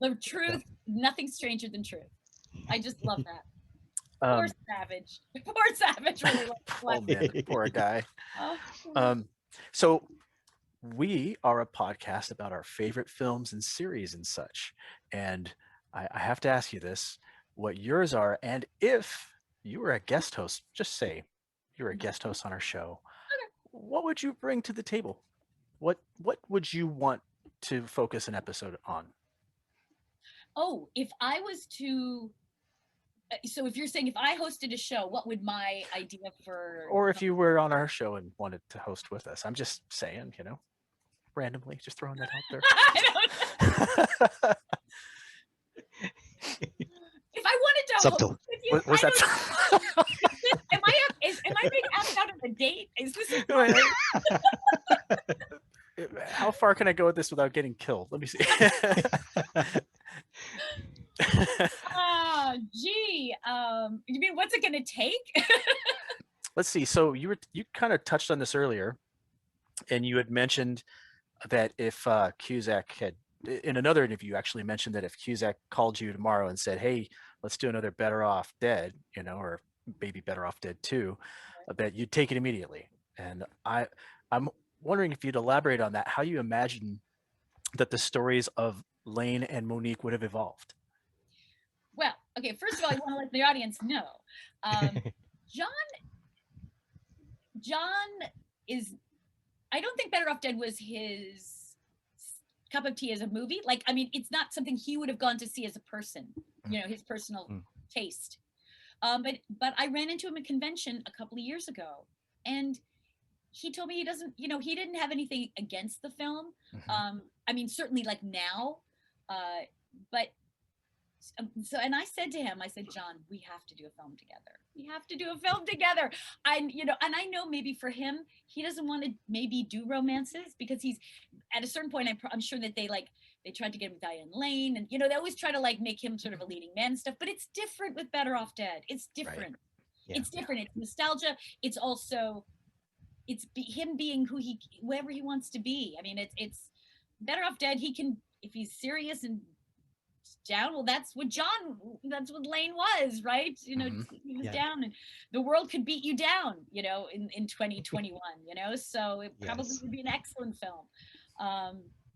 the truth. Nothing stranger than truth. I just love that. Poor Savage. Poor Savage. Really Oh man, poor guy. Oh. So we are a podcast about our favorite films and series and such. And I have to ask you this, what yours are, and if you were a guest host, just say you were a guest host on our show, what would you bring to the table? What would you want to focus an episode on? Oh, if I was to, so if you're saying if I hosted a show, what would my idea for? Or if you were on our show and wanted to host with us, I'm just saying, randomly, just throwing that out there. I don't know. If I wanted to Subtle. host with you, Was that? am I being asked out on a date? Is this? How far can I go with this without getting killed? Let me see. Gee. You mean what's it gonna take? Let's see. So you kind of touched on this earlier, and you had mentioned that if Cusack had, in another interview, actually mentioned that if Cusack called you tomorrow and said, "Hey, let's do another Better Off Dead," or maybe Better Off Dead 2, that you'd take it immediately. And I'm wondering if you'd elaborate on that, how you imagine that the stories of Lane and Monique would have evolved. Well, Okay, first of all, I want to let the audience know, John. John is. I don't think Better Off Dead was his cup of tea as a movie. Like, I mean, it's not something he would have gone to see as a person. You know, his personal taste. But I ran into him at a convention a couple of years ago, and he told me he doesn't. You know, he didn't have anything against the film. I mean, certainly like now, but so, and I said to him, I said, John, we have to do a film together. We have to do a film together. You know, and I know maybe for him, he doesn't want to maybe do romances because he's at a certain point. I'm sure that they tried to get him with Diane Lane, and you know, they always try to like make him sort of a leading man and stuff. But it's different with Better Off Dead. It's different. Right. Yeah. It's different. It's nostalgia. It's also him being whoever he wants to be. I mean, it's Better Off Dead. He can, if he's serious and down, well, that's what Lane was, right? You know, he was down, and the world could beat you down, you know, in 2021, you know, so it probably would be an excellent film.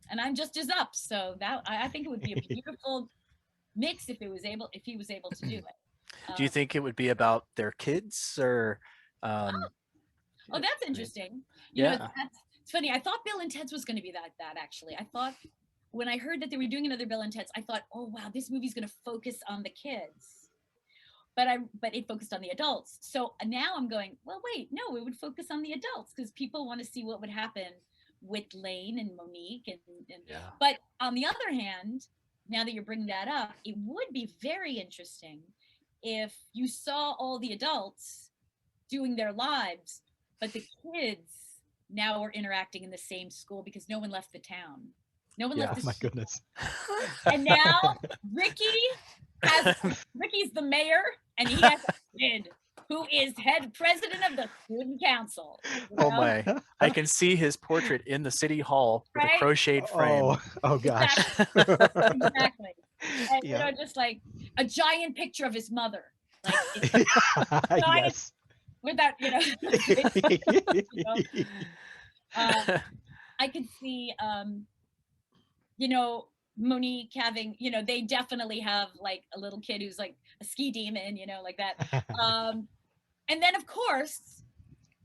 And I'm just as up, so that I think it would be a beautiful mix if he was able to do it. Do you think it would be about their kids or oh, that's interesting. You know, it's funny. I thought Bill and Ted's was going to be that actually. I thought when I heard that they were doing another Bill and Ted's, I thought, oh wow, this movie's going to focus on the kids. But it focused on the adults. So now I'm going, well, wait, no, it would focus on the adults because people want to see what would happen with Lane and Monique. But on the other hand, now that you're bringing that up, it would be very interesting if you saw all the adults doing their lives, but the kids now are interacting in the same school because no one left the town. No one left the my goodness. And now Ricky's the mayor, and he has a kid who is head president of the student council. Oh my! I can see his portrait in the city hall with a crocheted frame. Oh gosh! Exactly. And you know, just like a giant picture of his mother, like yes. With that, you know. I could see, you know, Monique having, you know, they definitely have like a little kid who's like a ski demon, you know, like that. And then of course,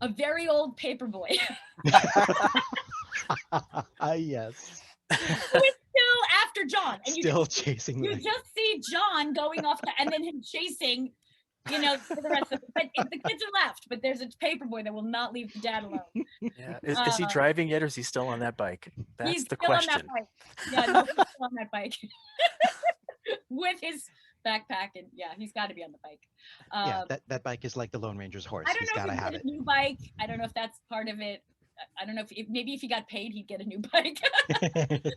a very old paperboy. Yes. Who is still after John. And still chasing you just see John going off and then him chasing, you know, for the rest of it. But the kids are left, but there's a paperboy that will not leave the dad alone. Yeah. Is he driving yet, or is he still on that bike? That's the question. On that bike. Yeah, no, he's still on that bike. With his backpack, and yeah, he's got to be on the bike. Yeah, that bike is like the Lone Ranger's horse. I don't he's know gotta if have he it. A new bike. I don't know if that's part of it. I don't know if maybe if he got paid, he'd get a new bike. Yeah,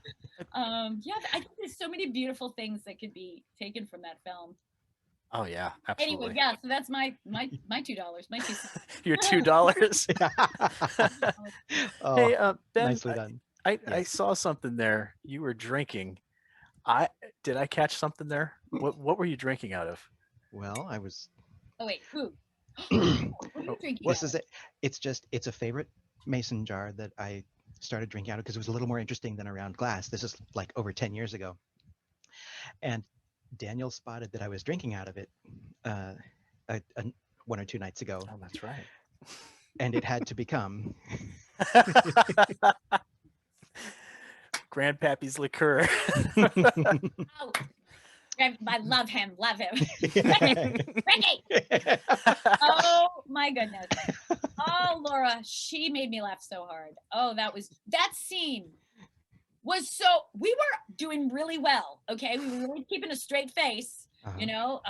I think there's so many beautiful things that could be taken from that film. Oh yeah, absolutely. Anyway, yeah, so that's my $2, my $2. Your $2. Oh, hey, Ben, nicely done. I saw something there. You were drinking. Did I catch something there? What were you drinking out of? Well, I was. Oh wait, who? What are you drinking? This is it. It's a favorite mason jar that I started drinking out of because it was a little more interesting than a round glass. This is like over 10 years ago, and Daniel spotted that I was drinking out of it 1 or 2 nights ago. Oh, that's right. And it had to become Grandpappy's liqueur. Oh, I love him. Ricky! Oh my goodness. Oh, Laura, she made me laugh so hard. Oh, that scene was so, we were doing really well. Okay. We were really keeping a straight face, you know,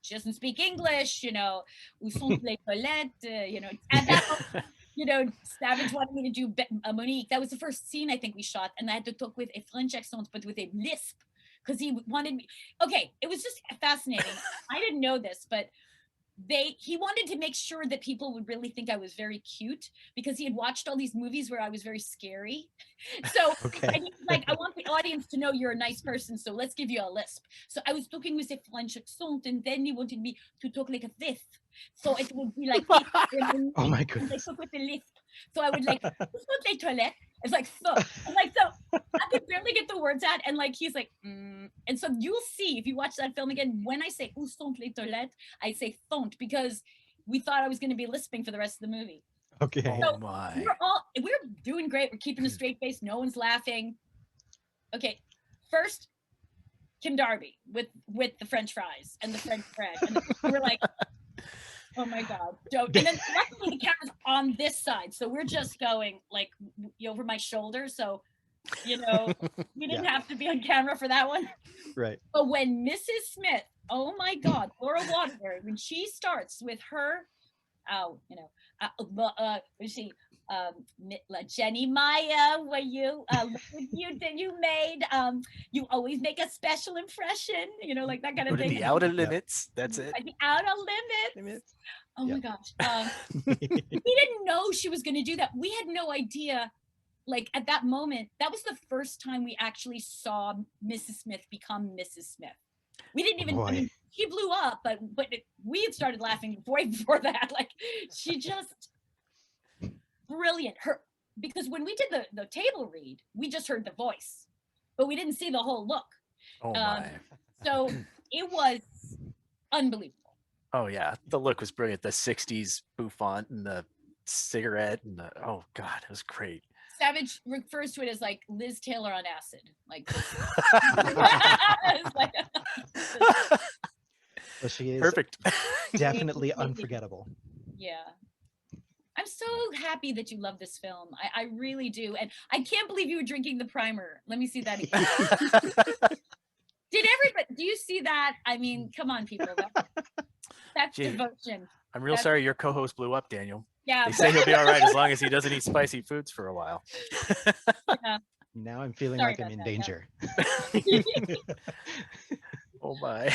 she doesn't speak English, you know, où sont les toilettes, you know, and that, you know, Savage wanted me to do Monique. That was the first scene I think we shot. And I had to talk with a French accent, but with a lisp. Because he wanted me. Okay, it was just fascinating. I didn't know this, but he wanted to make sure that people would really think I was very cute because he had watched all these movies where I was very scary. So and he's like, I want the audience to know you're a nice person, so let's give you a lisp. So I was talking with a French accent, and then he wanted me to talk like this. So it would be like, oh my goodness. I talk with a lisp. So I would like, où sont les toilettes? It's like, so, I could barely get the words out. And like, he's like, and so you'll see if you watch that film again, when I say, où sont les toilettes, I say thont because we thought I was going to be lisping for the rest of the movie. Okay. Oh my. We're doing great. We're keeping a straight face. No one's laughing. Okay. First, Kim Darby with the French fries and the French bread. And we're like, oh my God. And then luckily the camera's on this side. So we're just going like over my shoulder. So, we didn't have to be on camera for that one. Right. But when Mrs. Smith, oh my God, Laura Waterbury, when she starts with her, Jenny Maya, were you you made you always make a special impression, like that kind of thing. The outer limits. That's it. The outer limits. Oh my gosh. We didn't know she was going to do that. We had no idea. Like at that moment, that was the first time we actually saw Mrs. Smith become Mrs. Smith. We didn't even. I mean, she blew up, but we had started laughing way before that. Like she just brilliant. Because when we did the table read, we just heard the voice, but we didn't see the whole look. Oh my. So it was unbelievable. Oh yeah, the look was brilliant. The '60s bouffant and the cigarette and oh God, it was great. Savage refers to it as like Liz Taylor on acid. Like, well, she is perfect. Definitely unforgettable. Yeah. I'm so happy that you love this film. I really do. And I can't believe you were drinking the primer. Let me see that again. Did everybody, do you see that? I mean, come on, people. That's devotion. I'm real sorry your co-host blew up, Daniel. Yeah. They say he'll be all right as long as he doesn't eat spicy foods for a while. Yeah. Now I'm feeling like I'm in danger. Oh my.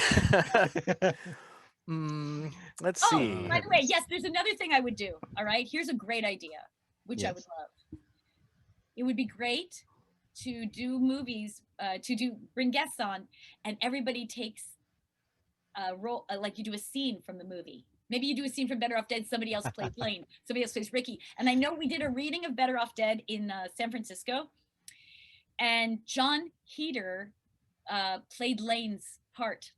Let's see. By the way, yes, there's another thing I would do. All right. Here's a great idea, which I would love. It would be great to do movies, bring guests on, and everybody takes a role, like you do a scene from the movie. Maybe you do a scene from Better Off Dead. Somebody else plays Blaine. Somebody else plays Ricky. And I know we did a reading of Better Off Dead in San Francisco. And John Heater played Lane's part.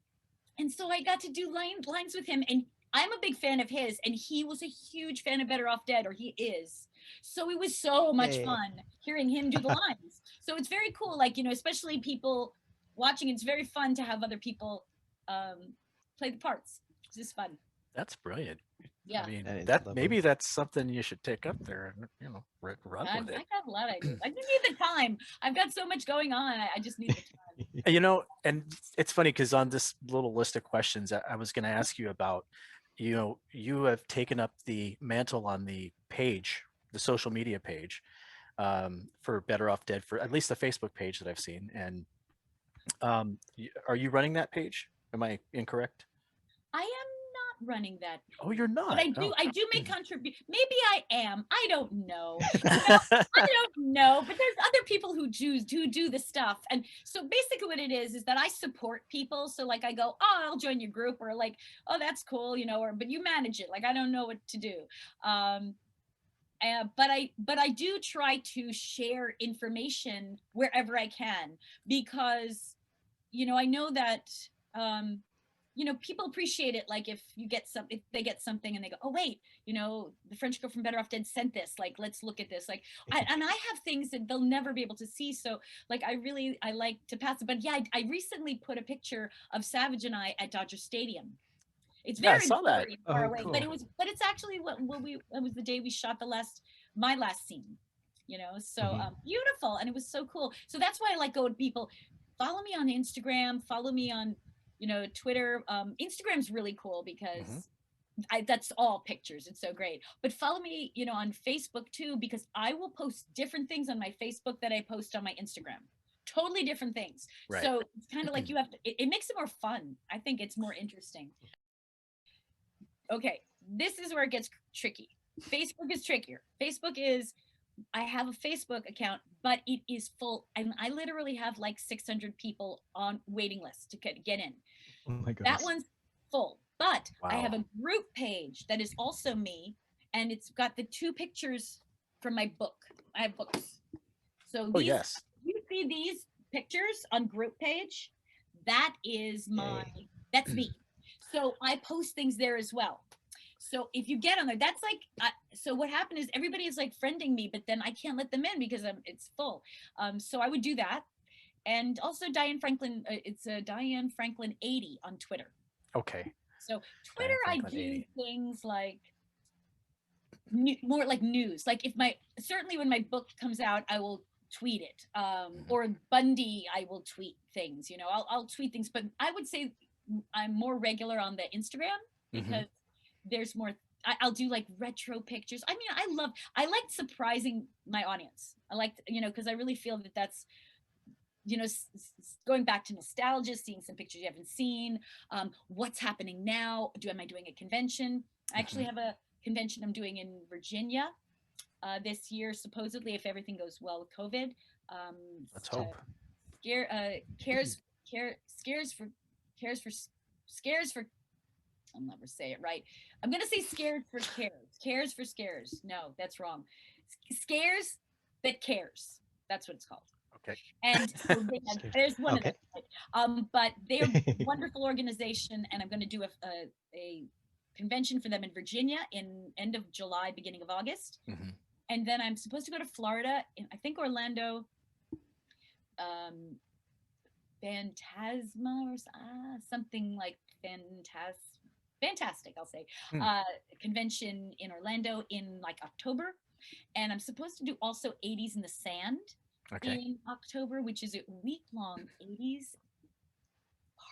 And so I got to do lines with him. And I'm a big fan of his. And he was a huge fan of Better Off Dead, or he is. So it was so much fun hearing him do the lines. So it's very cool. Like, especially people watching, it's very fun to have other people play the parts. It's just fun. That's brilliant. Yeah. I mean, maybe that's something you should take up there and, run with it. I got a lot of ideas. I just need the time. I've got so much going on. I just need the time. And it's funny because on this little list of questions I was going to ask you about, you have taken up the mantle on the page, the social media page for Better Off Dead, for at least the Facebook page that I've seen. And are you running that page? Am I incorrect? I am not running that. Oh, you're not. But I do make contributions. Maybe I am. I don't know. I don't know. But there's other people who do the stuff. And so basically what it is that I support people. So like I go, oh, I'll join your group, or like, oh, that's cool, but you manage it. Like I don't know what to do. But I do try to share information wherever I can, because I know that people appreciate it. Like if they get something and they go, oh wait, the French girl from Better Off Dead sent this, like let's look at this. Like and I have things that they'll never be able to see, so like I like to pass it. But yeah, I recently put a picture of Savage and I at Dodger Stadium. It's very far away, cool. but it's actually it was the day we shot my last scene, so beautiful, and it was so cool. So that's why I like going to people. Follow me on Instagram, follow me on Twitter. Instagram's really cool because that's all pictures. It's so great. But follow me, on Facebook too, because I will post different things on my Facebook that I post on my Instagram. Totally different things. Right. So it's kind of like you have to, it makes it more fun. I think it's more interesting. Okay, this is where it gets tricky. Facebook is trickier. I have a Facebook account, but it is full, and I literally have like 600 people on waiting lists to get in. Oh my goodness. That one's full, but I have a group page that is also me, and it's got the 2 pictures from my book. I have books. So Oh, these, yes. you see these pictures on group page, that is Yay. that's me. So I post things there as well. So if you get on there, that's like, so what happened is everybody is like friending me, but then I can't let them in because it's full. So I would do that. And also Diane Franklin, it's Diane Franklin 80 on Twitter. Okay. So Twitter, Diane I Franklin do 80. things like more like news. Like if certainly when my book comes out, I will tweet it. Or Bundy, I will tweet things. You know, I'll tweet things, but I would say I'm more regular on the Instagram because there's more. I'll do like retro pictures. I mean, I like surprising my audience. I like, you know, because I really feel that that's, you know, going back to nostalgia, seeing some pictures you haven't seen, what's happening now. Am I doing a convention? I actually have a convention I'm doing in Virginia this year, supposedly, if everything goes well with COVID. Let's hope. Scares for I'll never say it right. I'm gonna say scared for cares. Cares for scares. No, that's wrong. Scares that cares. That's what it's called. Okay. And so there's one Okay. of them. But they're a wonderful organization, and I'm going to do a convention for them in Virginia in end of July, beginning of August. And then I'm supposed to go to Florida, in, I think Orlando, Phantasma or something like fantastic, I'll say, convention in Orlando in like October. And I'm supposed to do also 80s in the Sand in October, which is a week-long 80s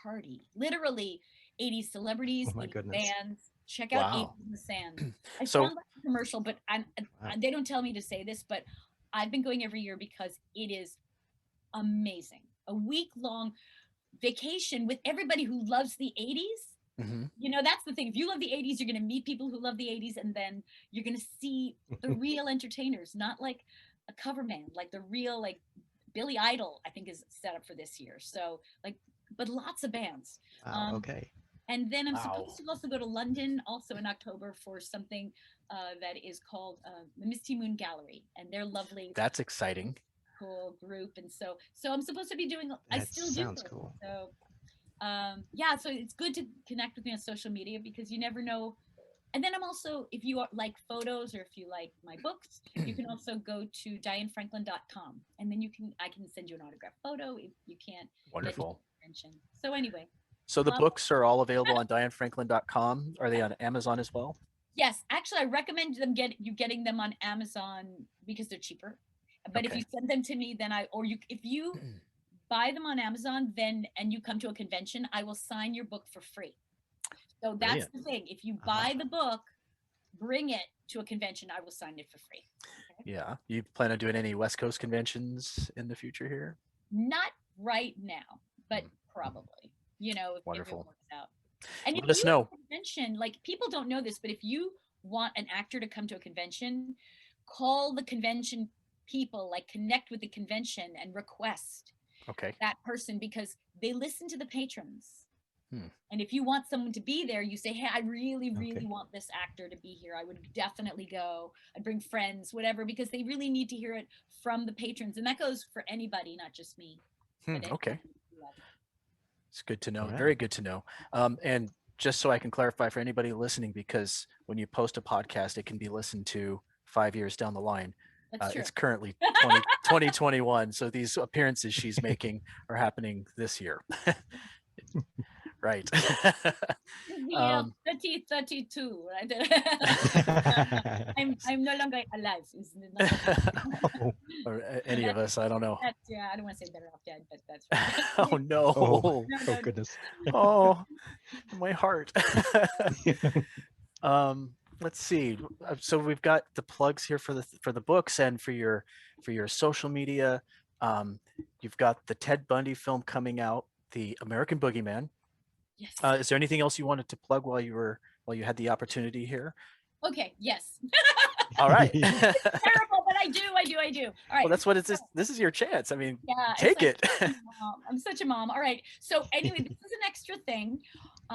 party. Literally 80s celebrities, Oh my 80s goodness. bands. Check out Wow. 80s in the Sand. I So- sound like a commercial, but they don't tell me to say this, but I've been going every year because it is amazing. A week-long vacation with everybody who loves the 80s. You know, that's the thing. If you love the 80s, you're going to meet people who love the 80s, and then you're going to see the real entertainers, not like a cover band, like the real, like Billy Idol, I think is set up for this year. So like, but lots of bands. Wow, okay. And then I'm Wow. supposed to also go to London also in October for something that is called the Misty Moon Gallery, and they're lovely. That's exciting. Cool group. And so I'm supposed to be doing, I That still do sounds things. cool. So yeah, so it's good to connect with me on social media because you never know. And then I'm also, if you like photos or if you like my books, you can also go to dianefranklin.com, and then I can send you an autographed photo if you can't. Wonderful. Mention. So anyway. So the books are all available on dianefranklin.com. Are they on Amazon as well? Yes, actually, I recommend getting them on Amazon because they're cheaper. But if you send them to me, then if you buy them on Amazon, then and you come to a convention, I will sign your book for free. So that's the thing. If you buy the book, bring it to a convention, I will sign it for free. Okay? Yeah. You plan on doing any West Coast conventions in the future here? Not right now, but probably. You know, if Wonderful. it works out. And Let us know. Convention, like people don't know this, but if you want an actor to come to a convention, call the convention people, like connect with the convention and request that person because they listen to the patrons. And if you want someone to be there, you say, hey, I really, really want this actor to be here. I would definitely go. I'd bring friends, whatever, because they really need to hear it from the patrons. And that goes for anybody, not just me. Okay. It's good to know. Right. Very good to know. And just so I can clarify for anybody listening, because when you post a podcast, it can be listened to 5 years down the line. It's currently 2021. So these appearances she's making are happening this year. Right. 32, right? I'm no longer alive. Or any of us, I don't know. Yeah, I don't want to say better off dead, but that's right. Oh no. Oh goodness. Oh, my heart. Let's see. So we've got the plugs here for the books and for your social media. You've got the Ted Bundy film coming out, The American Boogeyman. Yes. Is there anything else you wanted to plug while you had the opportunity here? Okay. Yes. All right. Terrible, but I do. All right. Well, that's what it's. This is your chance. I mean, yeah, take it. I'm such a mom. All right. So anyway, this is an extra thing.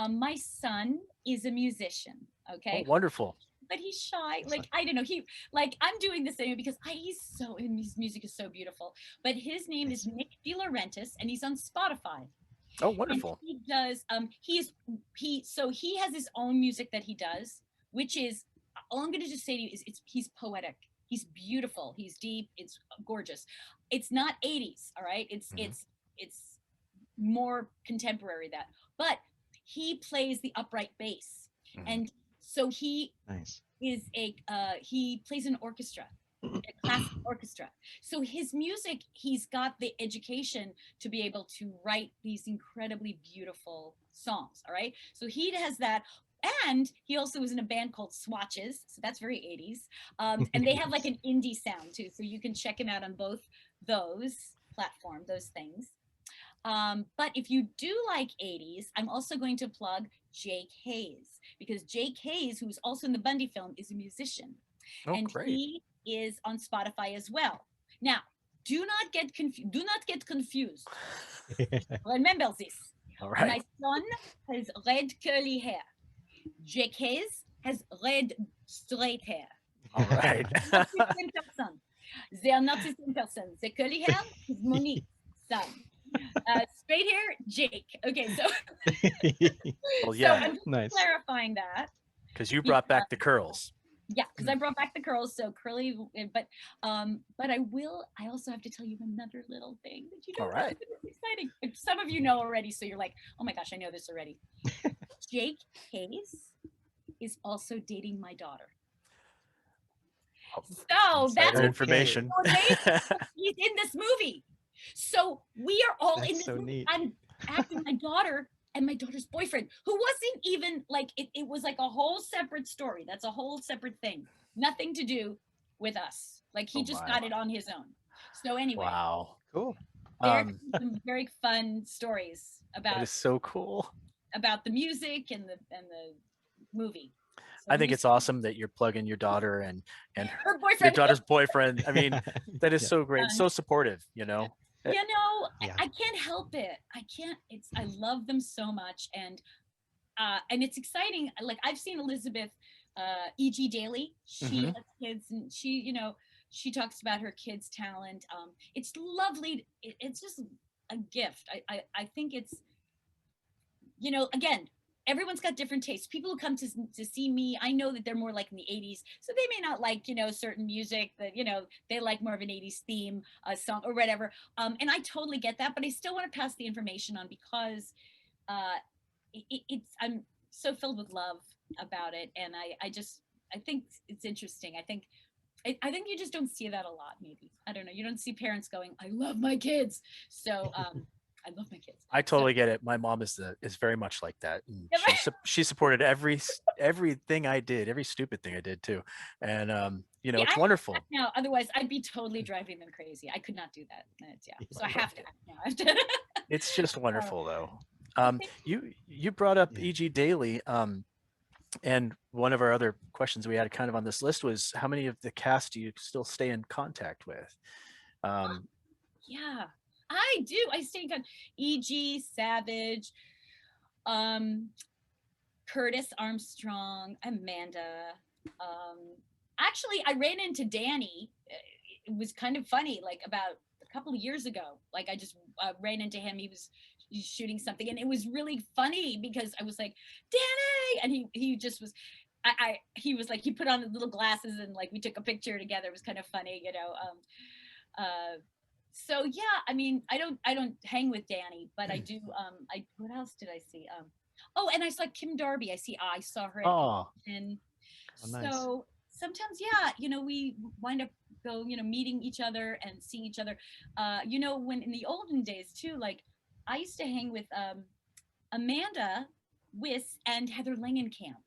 My son is a musician. Okay. Oh, wonderful. but he's shy. It's Like, I don't know. I'm doing this anyway because and his music is so beautiful. But his name is nice. Nick De Laurentiis, and he's on Spotify. Oh, And wonderful. he does, he has his own music that he does, which is, all I'm going to just say to you is he's poetic. He's beautiful. He's deep. It's gorgeous. It's not 80s. All right. It's more contemporary that, but he plays the upright bass. Mhm. And so he Nice. is he plays an orchestra, a classical orchestra. So his music, he's got the education to be able to write these incredibly beautiful songs. All right. So he has that. And he also was in a band called Swatches. So that's very 80s. And they have like an indie sound too. So you can check him out on both those platforms, those things. But if you do like 80s, I'm also going to plug Jake Hayes, because Jake Hayes, who's also in the Bundy film, is a musician. Oh, And great. he is on Spotify as well. Now, do not get confused. Remember this. All My right. son has red curly hair. Jake Hayes has red straight hair. All right. Not the same person. They are not the same person. The curly hair is Monique's son. Straight hair, Jake. Okay, so Well, so yeah, I'm just Nice. clarifying that. because you brought back the curls. Yeah, because I brought back the curls, so curly. But I also have to tell you another little thing that you don't All right. know. It's exciting. Some of you know already, so you're like, oh my gosh, I know this already. Jake Hayes is also dating my daughter. So that's Insider information. he's in this movie. So we are all in That's this so movie. neat. I'm acting my daughter and my daughter's boyfriend, who wasn't even like it was like a whole separate story. That's a whole separate thing. Nothing to do with us. Like he Oh just my. got it on his own. So anyway, Wow. Cool. there are Um, some very fun stories that about is so cool. the music and the movie. So I think it's awesome that you're plugging your daughter and her your boyfriend. daughter's boyfriend. I mean, that is Yeah. so great, so supportive. You know. You know, Yeah. I can't help it. I love them so much, and it's exciting. Like I've seen Elizabeth E.G. Daily. She Mhm. has kids, and she talks about her kids' talent. It's lovely. It's just a gift. I think it's, again, everyone's got different tastes. People who come to see me, I know that they're more like in the 80s, so they may not like certain music that they like more of an 80s theme song or whatever. And I totally get that, but I still want to pass the information on because I'm so filled with love about it, and I think it's interesting. I think you just don't see that a lot. Maybe, I don't know. You don't see parents going, "I love my kids," so I love my kids. I totally get it. My mom is very much like that. And Yeah, right. she supported everything I did, every stupid thing I did too. And Yeah, it's I wonderful. act now. Otherwise, I'd be totally driving them crazy. I could not do that. So I have to act now. I have to. It's just wonderful though. Thank You brought up Yeah. E.G. Daily, and one of our other questions we had kind of on this list was how many of the cast do you still stay in contact with? Yeah, I do. I stay in contact. E.G. Savage, Curtis Armstrong, Amanda. Actually, I ran into Danny. It was kind of funny, like about a couple of years ago. Like I just ran into him. He was shooting something, and it was really funny because I was like, Danny, and he just was. He was like, he put on the little glasses and like we took a picture together. It was kind of funny. So yeah, I mean, I don't hang with Danny, but I do. What else did I see? Oh, and I saw Kim Darby. I saw her at Oh, and Oh, nice. so sometimes, yeah, we wind up meeting each other and seeing each other. When in the olden days too, like I used to hang with Amanda Wiss and Heather Langenkamp.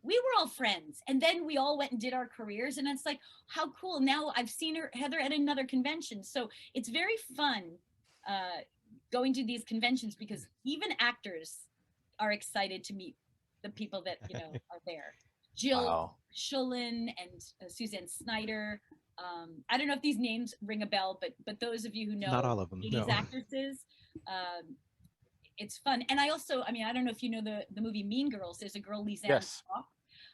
We were all friends, and then we all went and did our careers, and it's like, how cool. Now I've seen Heather at another convention, so it's very fun going to these conventions because even actors are excited to meet the people that are there. Jill wow. Schulin and Suzanne Snyder. I don't know if these names ring a bell, but those of you who know Not all of them. 80s No. actresses, it's fun. And I don't know if you know the movie Mean Girls. There's a girl, Lizanne Yes. Shaw.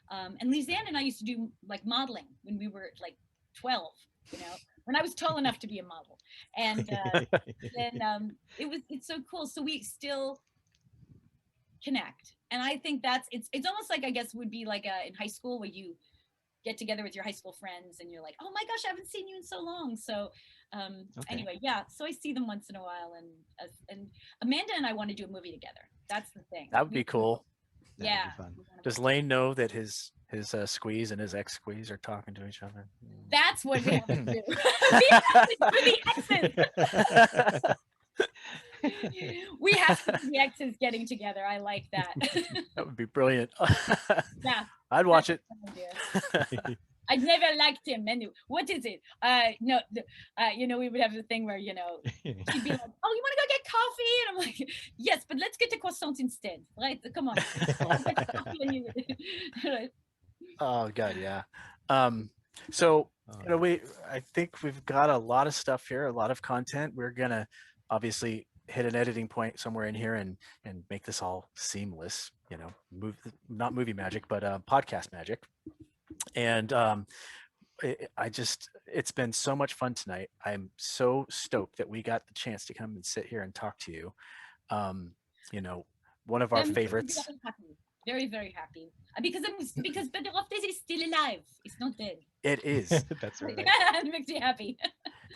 And Lisanne and I used to do like modeling when we were like 12, you know, when I was tall enough to be a model. And then it's so cool. So we still connect. And I think it's almost like, I guess, would be like in high school where you get together with your high school friends and you're like, oh my gosh, I haven't seen you in so long. So anyway, yeah, so I see them once in a while. And Amanda and I want to do a movie together. That's the thing. That would be cool. That Yeah. would be fun. Does Lane know that his squeeze and his ex squeeze are talking to each other? That's what we have to do. The exes. We have to do the exes getting together. I like that. That would be brilliant. Yeah. I'd watch it. I'd never liked him. And what is it? No, you know, we would have the thing where, you know, he'd be like, "Oh, you want to go get coffee?" And I'm like, "Yes, but let's get a croissant instead, right? Come on." Oh God, yeah. So you know, I think we've got a lot of stuff here, a lot of content. We're gonna obviously hit an editing point somewhere in here and make this all seamless. You know, not movie magic, but podcast magic. And it's been so much fun tonight. I'm so stoked that we got the chance to come and sit here and talk to you. You know, one of our favorites. Very happy. Very, very happy. Because Better Off Days is still alive. It's not dead. It is. That's right. It makes me happy.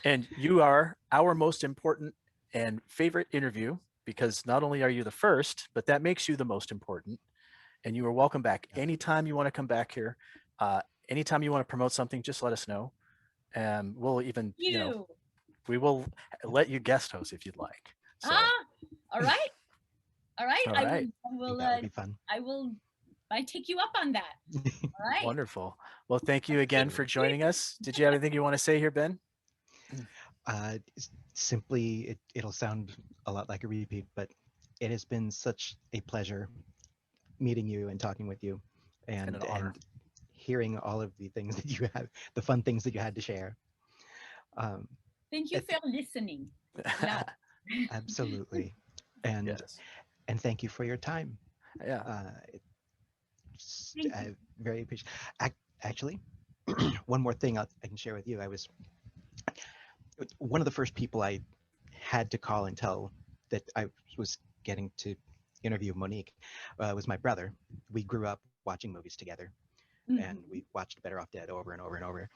And you are our most important and favorite interview, because not only are you the first, but that makes you the most important. And you are welcome back anytime you want to come back here. Anytime you want to promote something, just let us know. And we'll even, you know, we will let you guest host if you'd like. So. All right. All right. All right. I will that would be fun. I take you up on that. All right. Wonderful. Well, thank you again for joining us. Did you have anything you want to say here, Ben? Simply, it'll sound a lot like a repeat, but it has been such a pleasure meeting you and talking with you, and hearing all of the things that you have, the fun things that you had to share. Thank you for listening. Yeah. Absolutely. And yes. And thank you for your time. Yeah. I very appreciate. Actually, one more thing I can share with you. I was one of the first people I had to call and tell that I was getting to interview Monique was my brother. We grew up watching movies together, and we watched Better Off Dead over and over and over.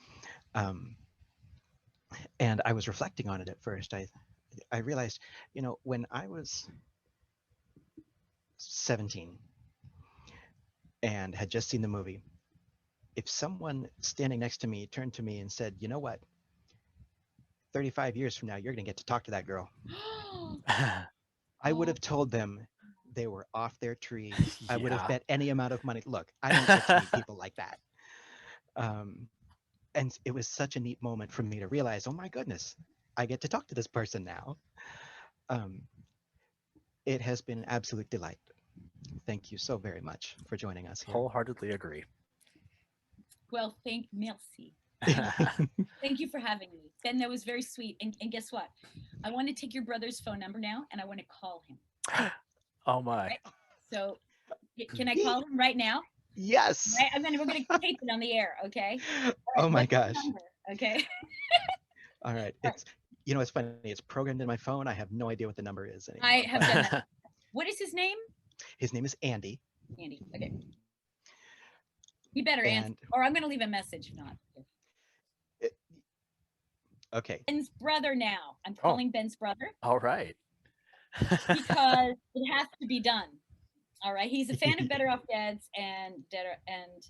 And I was reflecting on it at first. I realized, you know, when I was 17 and had just seen the movie, if someone standing next to me turned to me and said, "You know what? 35 years from now, you're going to get to talk to that girl," I would have told them they were off their tree. I would have bet any amount of money. Look, I don't get to meet people like that. And it was such a neat moment for me to realize, oh my goodness, I get to talk to this person now. It has been an absolute delight. Thank you so very much for joining us here. Wholeheartedly agree. Well, merci. Thank you for having me. Ben, that was very sweet. And guess what? I want to take your brother's phone number now, and I want to call him. Oh my. Right? So can I call him right now? Yes. Right? We're going to tape it on the air, okay? Right, oh my gosh. Okay. All right. It's, you know, it's funny. It's programmed in my phone. I have no idea what the number is anymore. I have done that. What is his name? His name is Andy. Andy. Okay. You better answer, or I'm going to leave a message. If not. Okay. Ben's brother now. I'm calling Ben's brother. All right. Because it has to be done. All right. He's a fan of Better Off Dads, and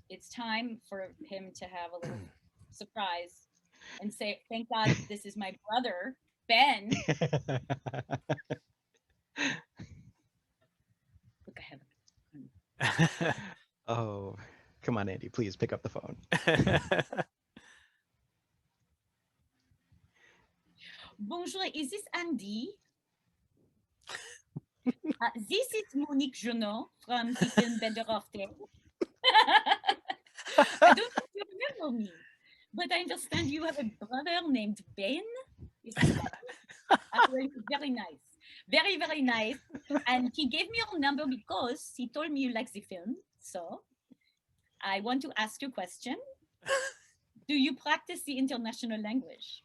it's time for him to have a little surprise and say, "Thank God this is my brother, Ben." Look, I have. Oh, come on, Andy! Please pick up the phone. Bonjour, is this Andy? This is Monique Junot from the film Better Off Days. I don't think you remember me, but I understand you have a brother named Ben. Very nice. Very, very nice. And he gave me your number because he told me you like the film. So I want to ask you a question. Do you practice the international language?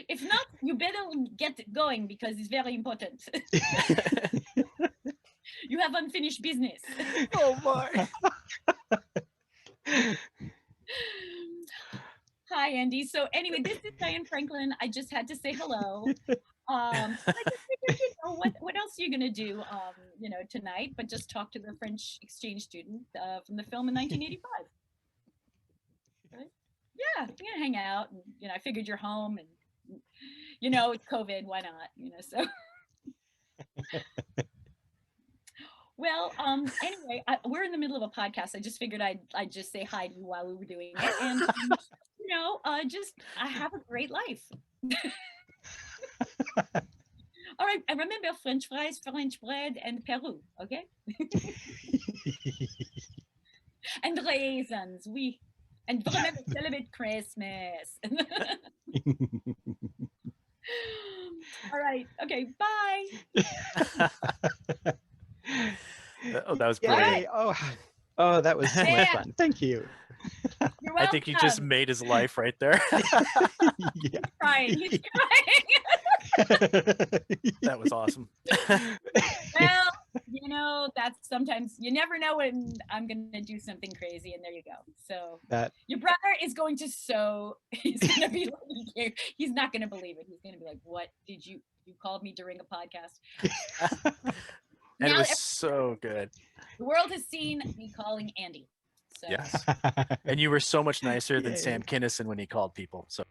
If not, you better get going because it's very important. You have unfinished business. Oh my. Hi, Andy. So anyway, this is Diane Franklin. I just had to say hello. I just figured, what else are you gonna do, tonight? But just talk to the French exchange student from the film in 1985. Right? Yeah, you're gonna hang out, and I figured you're home, and it's COVID. Why not? So. Well, anyway, we're in the middle of a podcast. I just figured I'd just say hi to you while we were doing it, and I have a great life. All right, and remember French fries, French bread, and Peru, okay? And raisins, oui. And remember, celebrate Christmas. All right, okay, bye. Oh, that was Yay. brilliant. Oh, that was so much Yeah. fun. Thank you. You're I welcome. think you just made his life right there. Yeah. Crying. He's crying. That was awesome. Well, that's sometimes you never know when I'm gonna do something crazy, and there you go. So That your brother is going to he's gonna be like, he's not gonna believe it. He's gonna be like, "What did you called me during a podcast?" And Now it was so good. the world has seen me calling Andy. So Yes. And you were so much nicer than Yay. Sam Kinison when he called people. So